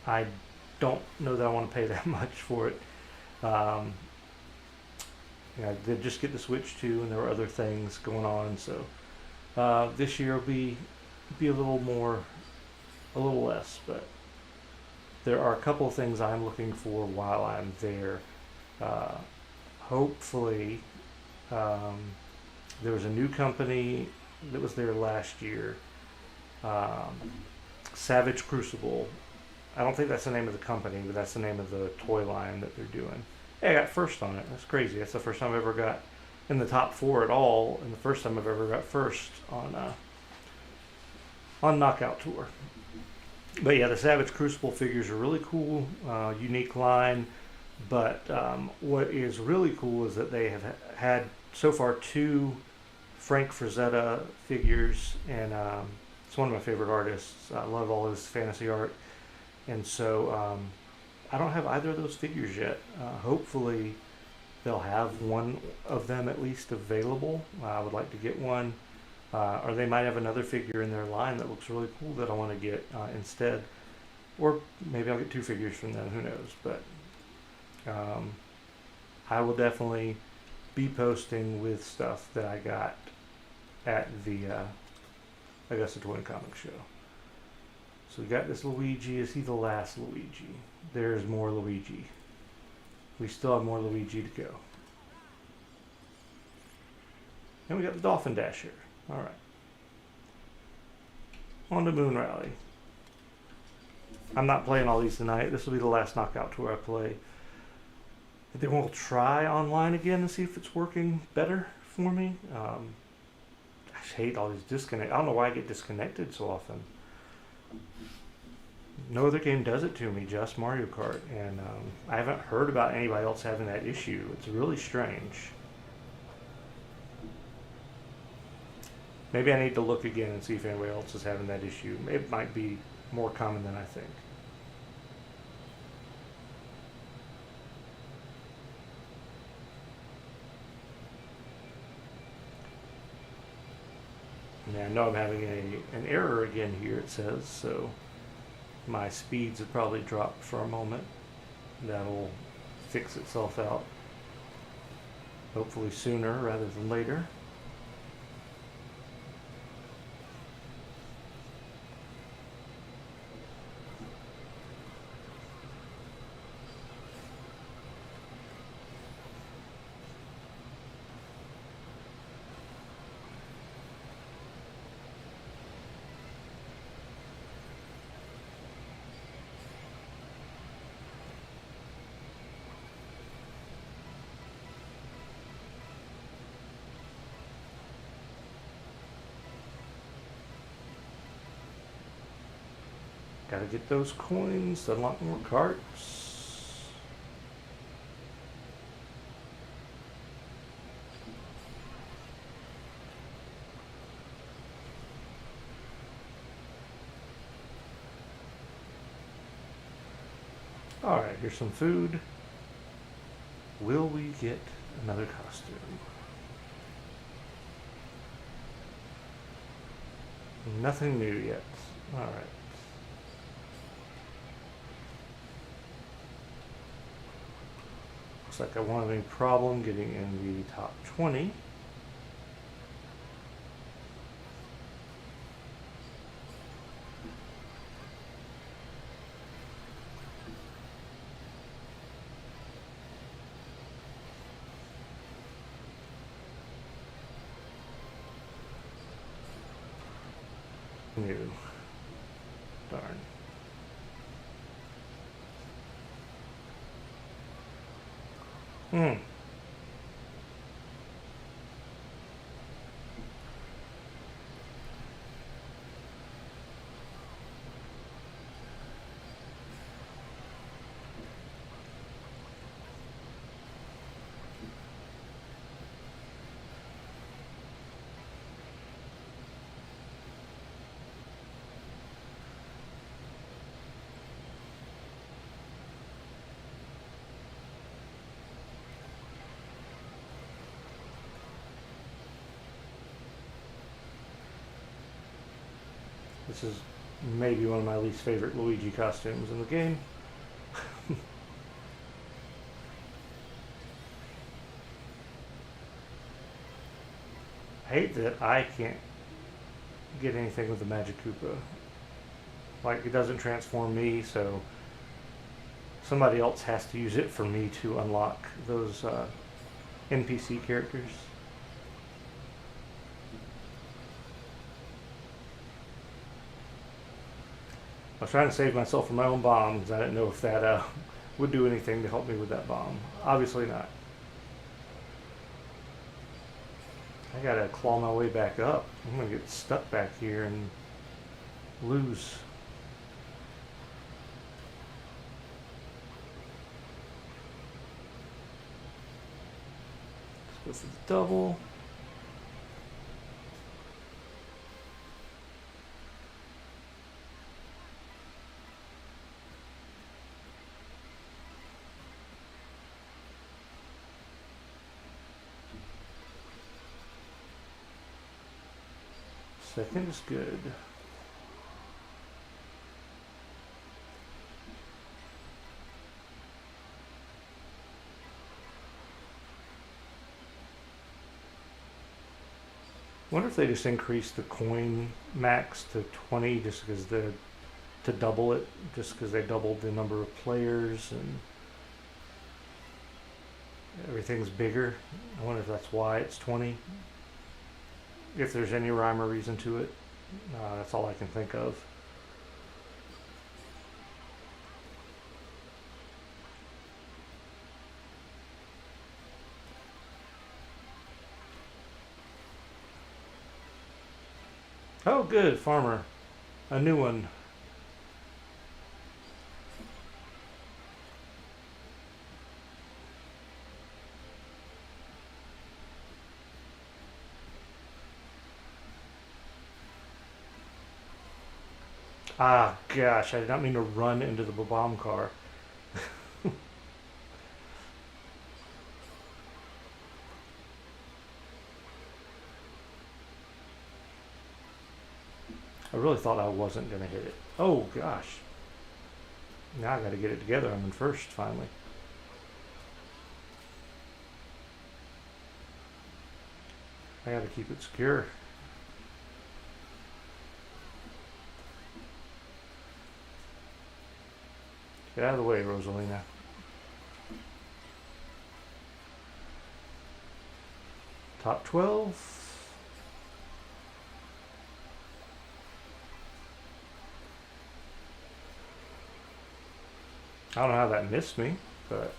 I don't know that I want to pay that much for it. I did just get the Switch 2, and there were other things going on, so this year will be a little less, but there are a couple of things I'm looking for while I'm there. Hopefully, there was a new company that was there last year, Savage Crucible. I don't think that's the name of the company, but that's the name of the toy line that they're doing. Hey, I got first on it. That's crazy. That's the first time I've ever got in the top 4 at all, and the first time I've ever got first on Knockout Tour. But yeah, the Savage Crucible figures are really cool, unique line. But what is really cool is that they have had so far 2 Frank Frazetta figures, and it's one of my favorite artists. I love all his fantasy art, and so I don't have either of those figures yet. Hopefully they'll have one of them at least available. I would like to get one, or they might have another figure in their line that looks really cool that I want to get instead, or maybe I'll get 2 figures from them, who knows. But I will definitely be posting with stuff that I got at the Augusta Toy and Comic show. So we got this Luigi. Is he the last Luigi? There's more Luigi. We still have more Luigi to go. And we got the Dolphin Dasher. Alright. On to Moon Rally. I'm not playing all these tonight. This will be the last Knockout Tour I play. I think we'll try online again and see if it's working better for me. I just hate all these disconnects. I don't know why I get disconnected so often. No other game does it to me, just Mario Kart, and I haven't heard about anybody else having that issue. It's really strange. Maybe I need to look again and see if anybody else is having that issue. It might be more common than I think. Yeah, I know I'm having an error again here, it says, so my speeds have probably dropped for a moment. That'll fix itself out, hopefully sooner rather than later. Gotta get those coins to unlock more carts. Alright, here's some food. Will we get another costume? Nothing new yet. Alright. Looks like I won't have any problem getting in the top 20. New. Darn. Hmm. This is maybe one of my least favorite Luigi costumes in the game. I hate that I can't get anything with the Magic Koopa. Like, it doesn't transform me, so somebody else has to use it for me to unlock those NPC characters. I was trying to save myself from my own bomb because I didn't know if that would do anything to help me with that bomb. Obviously not. I gotta claw my way back up. I'm gonna get stuck back here and lose. Let's go for the double. Second is good. Wonder if they just increased the coin max to 20 just because to double it, just because they doubled the number of players and everything's bigger. I wonder if that's why it's 20. If there's any rhyme or reason to it. That's all I can think of. Oh, good, farmer. A new one. Ah, gosh, I did not mean to run into the bomb car. I really thought I wasn't going to hit it. Oh, gosh. Now I got to get it together. I'm in first, finally. I got to keep it secure. Get out of the way, Rosalina. Top 12. I don't know how that missed me, but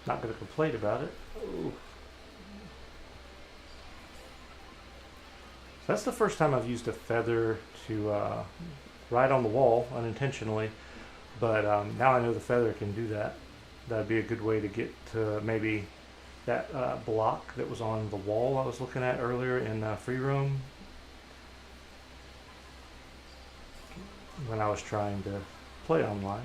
not going to complain about it. Ooh. So that's the first time I've used a feather to ride on the wall unintentionally, but now I know the feather can do that. That'd be a good way to get to maybe that block that was on the wall I was looking at earlier in free roam when I was trying to play online.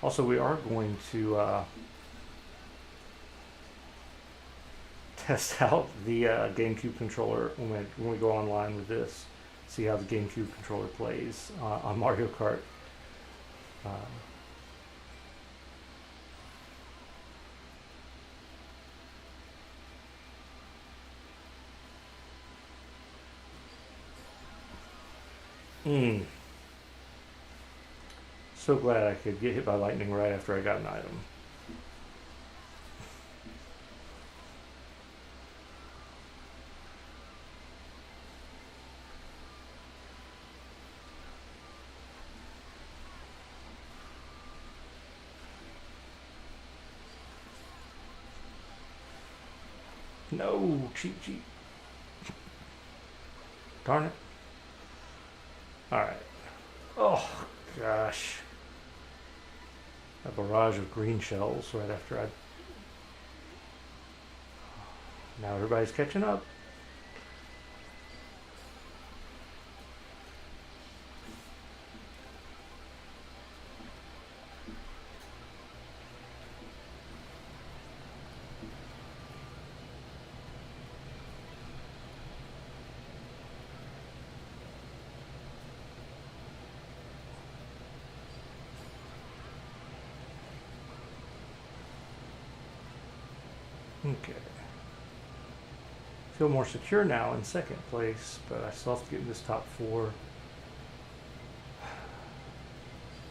Also, we are going to test out the GameCube controller when we go online with this. see how the GameCube controller plays on Mario Kart. So glad I could get hit by lightning right after I got an item. No, cheat. Darn it. Alright. Oh, gosh. A barrage of green shells right after I... Now everybody's catching up. Okay. Feel more secure now in second place, but I still have to get in this top 4.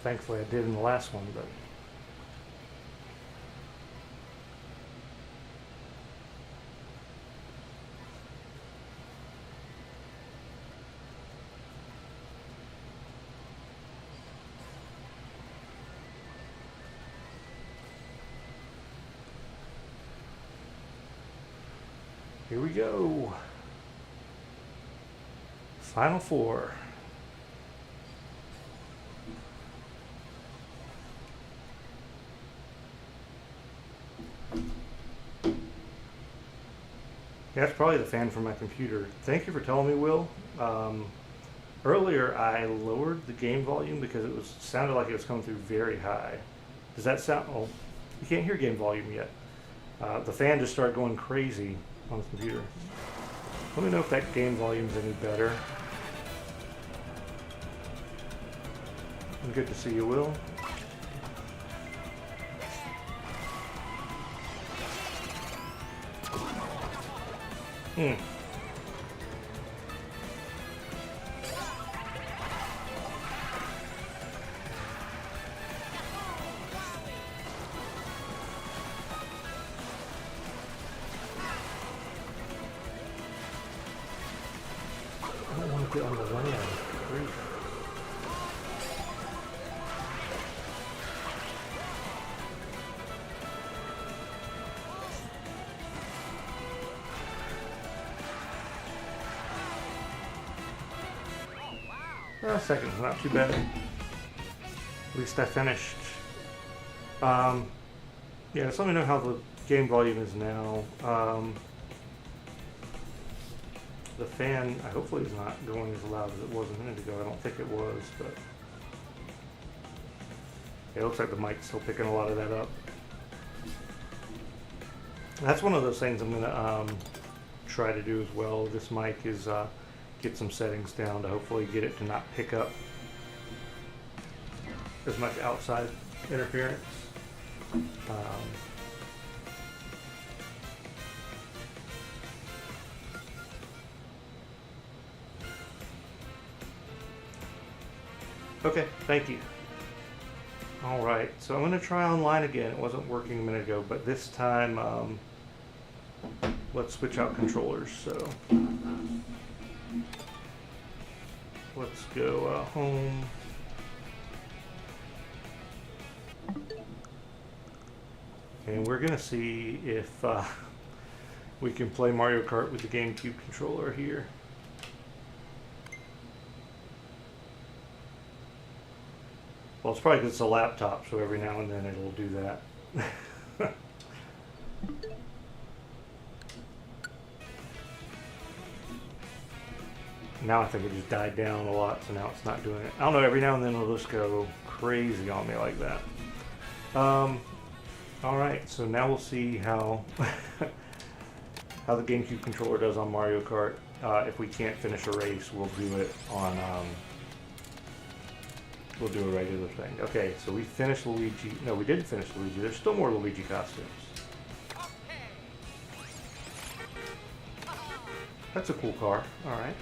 Thankfully I did in the last one, but... Here we go. Final 4. Yeah, that's probably the fan from my computer. Thank you for telling me, Will. Earlier I lowered the game volume because it sounded like it was coming through very high. Does that sound... Oh, you can't hear game volume yet. The fan just started going crazy on the computer. Let me know if that game volume's any better. Good to see you, Will. I don't want to get on the land. Grief. Second's not too bad. At least I finished. Yeah, just let me know how the game volume is now. The fan, hopefully, is not going as loud as it was a minute ago. I don't think it was, but it looks like the mic's still picking a lot of that up. That's one of those things I'm gonna try to do as well. This mic is get some settings down to hopefully get it to not pick up as much outside interference. Okay, thank you. All right, so I'm going to try online again. It wasn't working a minute ago, but this time let's switch out controllers. So let's go home. And we're going to see if we can play Mario Kart with the GameCube controller here. Well, it's probably because it's a laptop, so every now and then it'll do that. Now I think it just died down a lot, so now it's not doing it. I don't know, every now and then it'll just go crazy on me like that. Alright, so now we'll see how how the GameCube controller does on Mario Kart. if we can't finish a race, we'll do it on. We'll do a regular thing. Okay, so we finished Luigi. No, we didn't finish Luigi. There's still more Luigi costumes. That's a cool car. All right.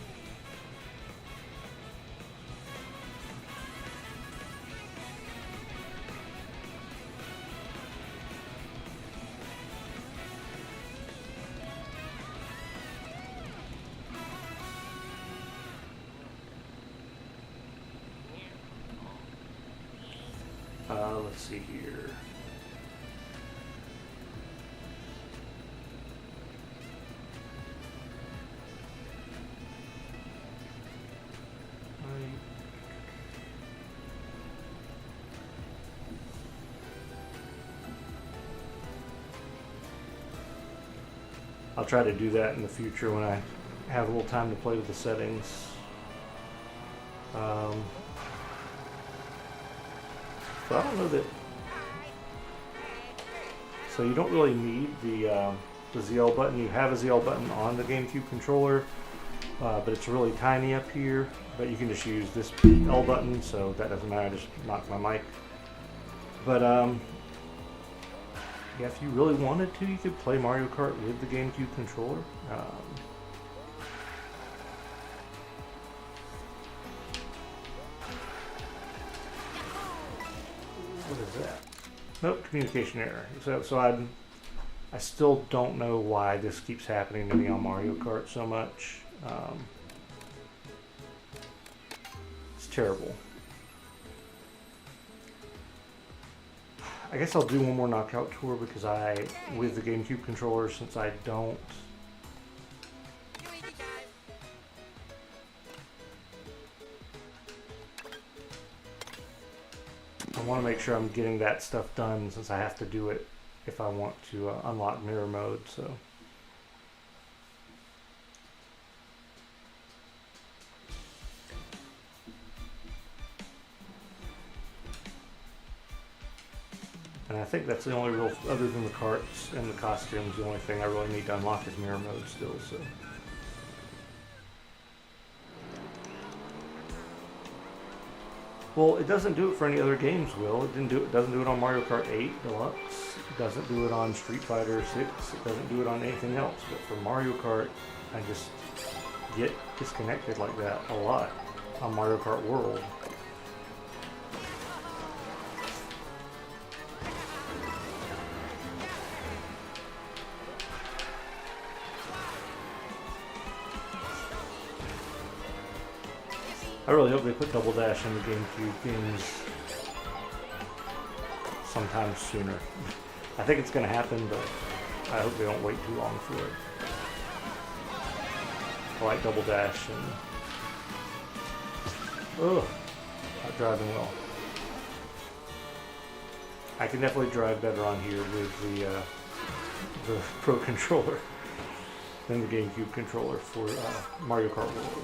Let's see here. I'll try to do that in the future when I have a little time to play with the settings. But I don't know that. So you don't really need the ZL button. You have a ZL button on the GameCube controller, but it's really tiny up here. But you can just use this L button, so that doesn't matter. I just knocked my mic. But yeah, if you really wanted to, you could play Mario Kart with the GameCube controller. What is that? Nope, communication error. So I still don't know why this keeps happening to me on Mario Kart so much. It's terrible. I guess I'll do one more knockout tour because with the GameCube controller, since I don't. I want to make sure I'm getting that stuff done since I have to do it if I want to unlock mirror mode. So. And I think that's the only real, other than the carts and the costumes, the only thing I really need to unlock is mirror mode still. So. Well, it doesn't do it for any other games, Will. It doesn't do it on Mario Kart 8 Deluxe. It doesn't do it on Street Fighter 6. It doesn't do it on anything else. But for Mario Kart, I just get disconnected like that a lot on Mario Kart World. I really hope they put Double Dash in the GameCube games sometime sooner. I think it's going to happen, but I hope they don't wait too long for it. I like Double Dash and... Ugh, not driving well. I can definitely drive better on here with the Pro Controller than the GameCube controller for Mario Kart World.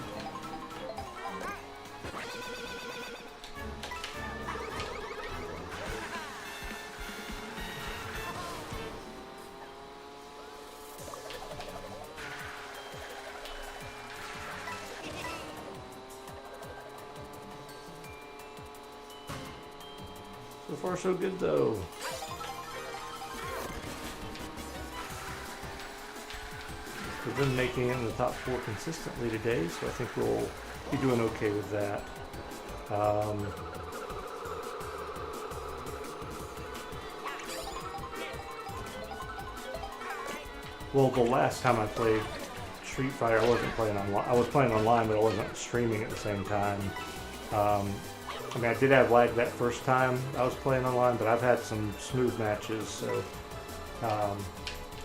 So far, so good, though. We've been making it in the top 4 consistently today, so I think we'll be doing okay with that. Well, the last time I played Street Fighter, I wasn't playing online. I was playing online, but I wasn't streaming at the same time. I mean, I did have lag that first time I was playing online, but I've had some smooth matches, so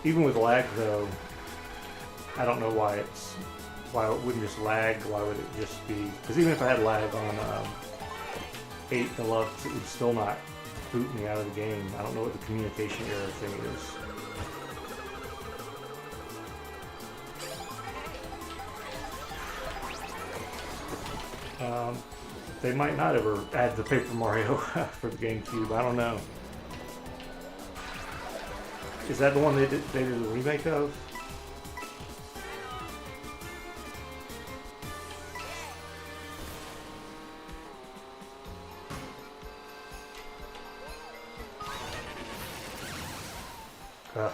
even with lag though, I don't know why it wouldn't just lag. Why would it just be? Because even if I had lag on 8 Deluxe, it would still not boot me out of the game. I don't know what the communication error thing is. They might not ever add the Paper Mario for the GameCube. I don't know. Is that the one they did a remake of? Ugh.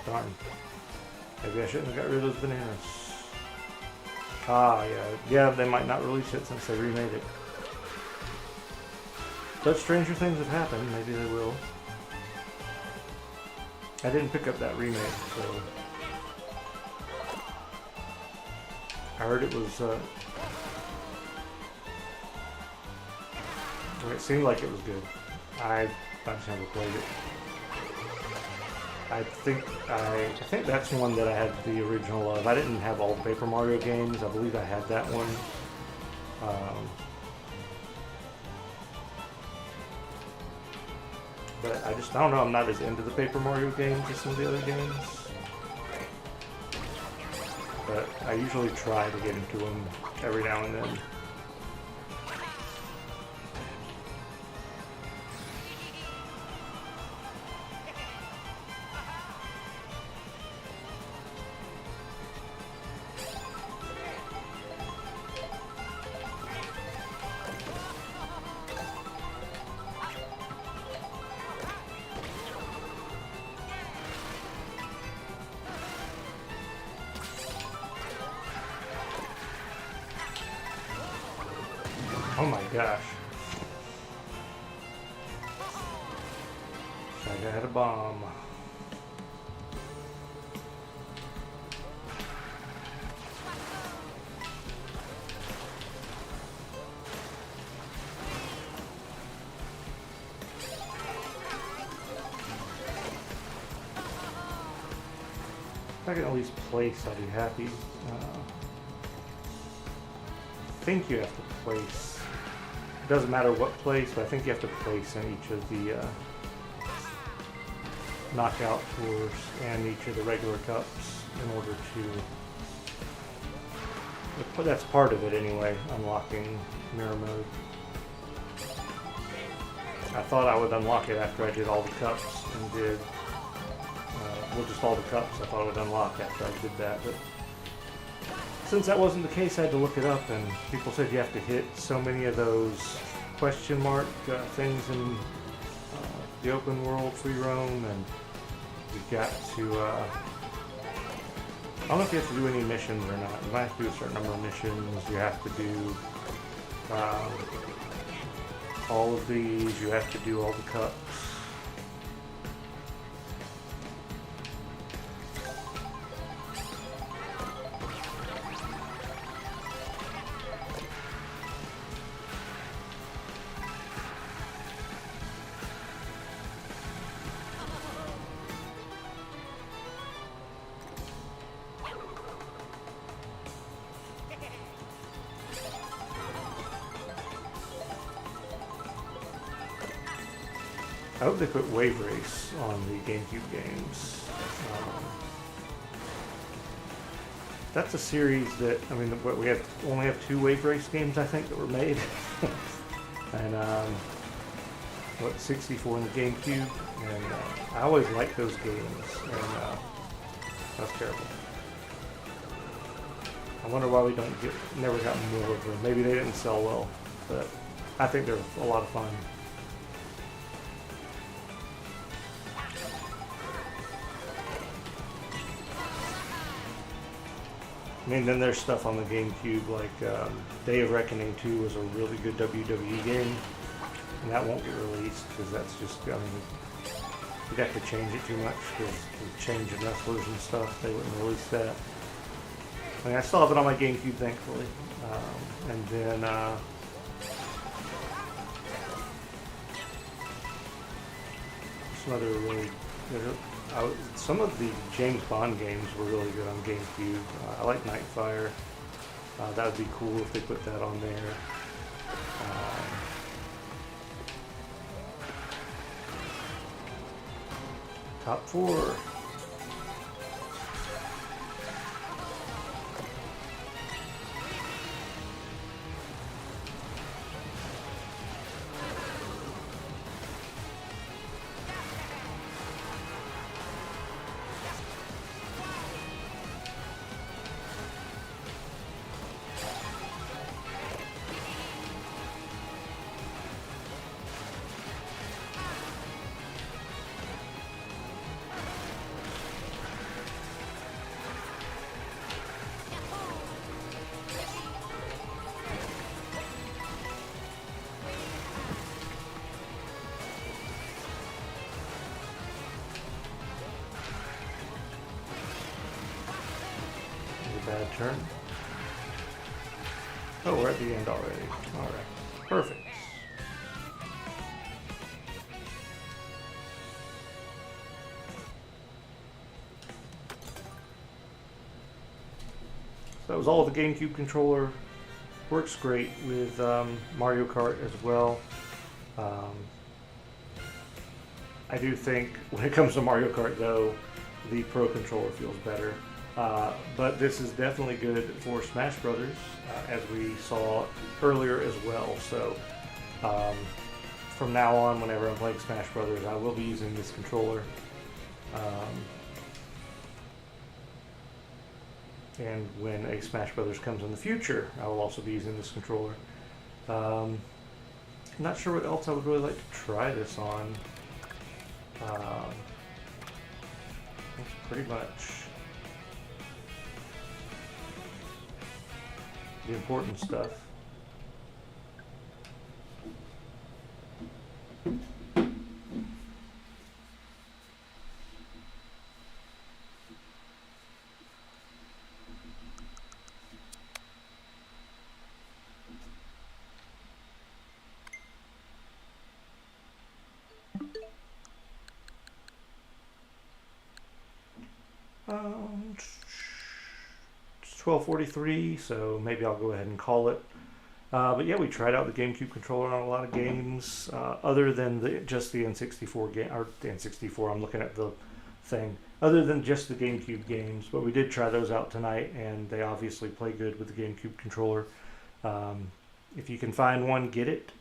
Darn. Maybe I shouldn't have got rid of those bananas. Ah, yeah. Yeah, they might not release it since they remade it. But stranger things have happened. Maybe they will. I didn't pick up that remake, so... I heard it was, it seemed like it was good. I just never played it. I think that's one that I had the original of. I didn't have all the Paper Mario games. I believe I had that one. But I don't know, I'm not as into the Paper Mario games as some of the other games. But I usually try to get into them every now and then. Oh my gosh. I got a bomb. If I can at least place, I'll be happy. I think you have to place. It doesn't matter what place, but I think you have to place in each of the knockout tours and each of the regular cups in order to... That's part of it anyway, unlocking mirror mode. I thought I would unlock it after I did all the cups and did... well, just all the cups I thought I would unlock after I did that, but... Since that wasn't the case, I had to look it up, and people said you have to hit so many of those question mark things in the open world free roam, and you've got to, I don't know if you have to do any missions or not. You might have to do a certain number of missions. You have to do all of these. You have to do all the cups. I hope they put Wave Race on the Gamecube games. That's a series that, I mean, we only have 2 Wave Race games, I think, that were made. And, 64 in the Gamecube. And I always liked those games. And that's terrible. I wonder why we never got more of them. Maybe they didn't sell well, but I think they're a lot of fun. I mean, then there's stuff on the GameCube, like Day of Reckoning 2 was a really good WWE game, and that won't get released, because that's just, I mean, you'd have to change it too much, because with changing wrestlers and stuff, they wouldn't release that. I mean, I still have it on my GameCube, thankfully. And then, some other really good... some of the James Bond games were really good on GameCube. I like Nightfire. That would be cool if they put that on there. Top 4. Bad turn. Oh, we're at the end already. Alright. Perfect. So that was all the GameCube controller. Works great with Mario Kart as well. I do think when it comes to Mario Kart though, the Pro controller feels better. But this is definitely good for Smash Brothers, as we saw earlier as well. So from now on, whenever I'm playing Smash Brothers, I will be using this controller. And when a Smash Brothers comes in the future, I will also be using this controller. I'm not sure what else I would really like to try this on. That's pretty much the important stuff. It's 12:43, so maybe I'll go ahead and call it. But yeah, we tried out the GameCube controller on a lot of games, other than just the N64 game, or the N64. I'm looking at the thing. Other than just the GameCube games, but we did try those out tonight, and they obviously play good with the GameCube controller. If you can find one, get it,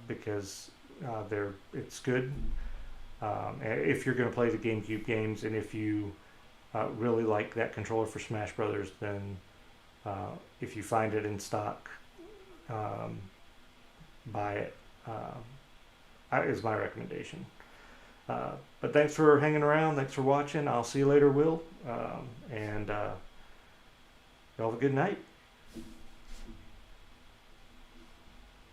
because it's good. If you're going to play the GameCube games, and if you really like that controller for Smash Brothers, then if you find it in stock, buy it, is my recommendation. But thanks for hanging around. Thanks for watching. I'll see you later, Will. And y'all have a good night.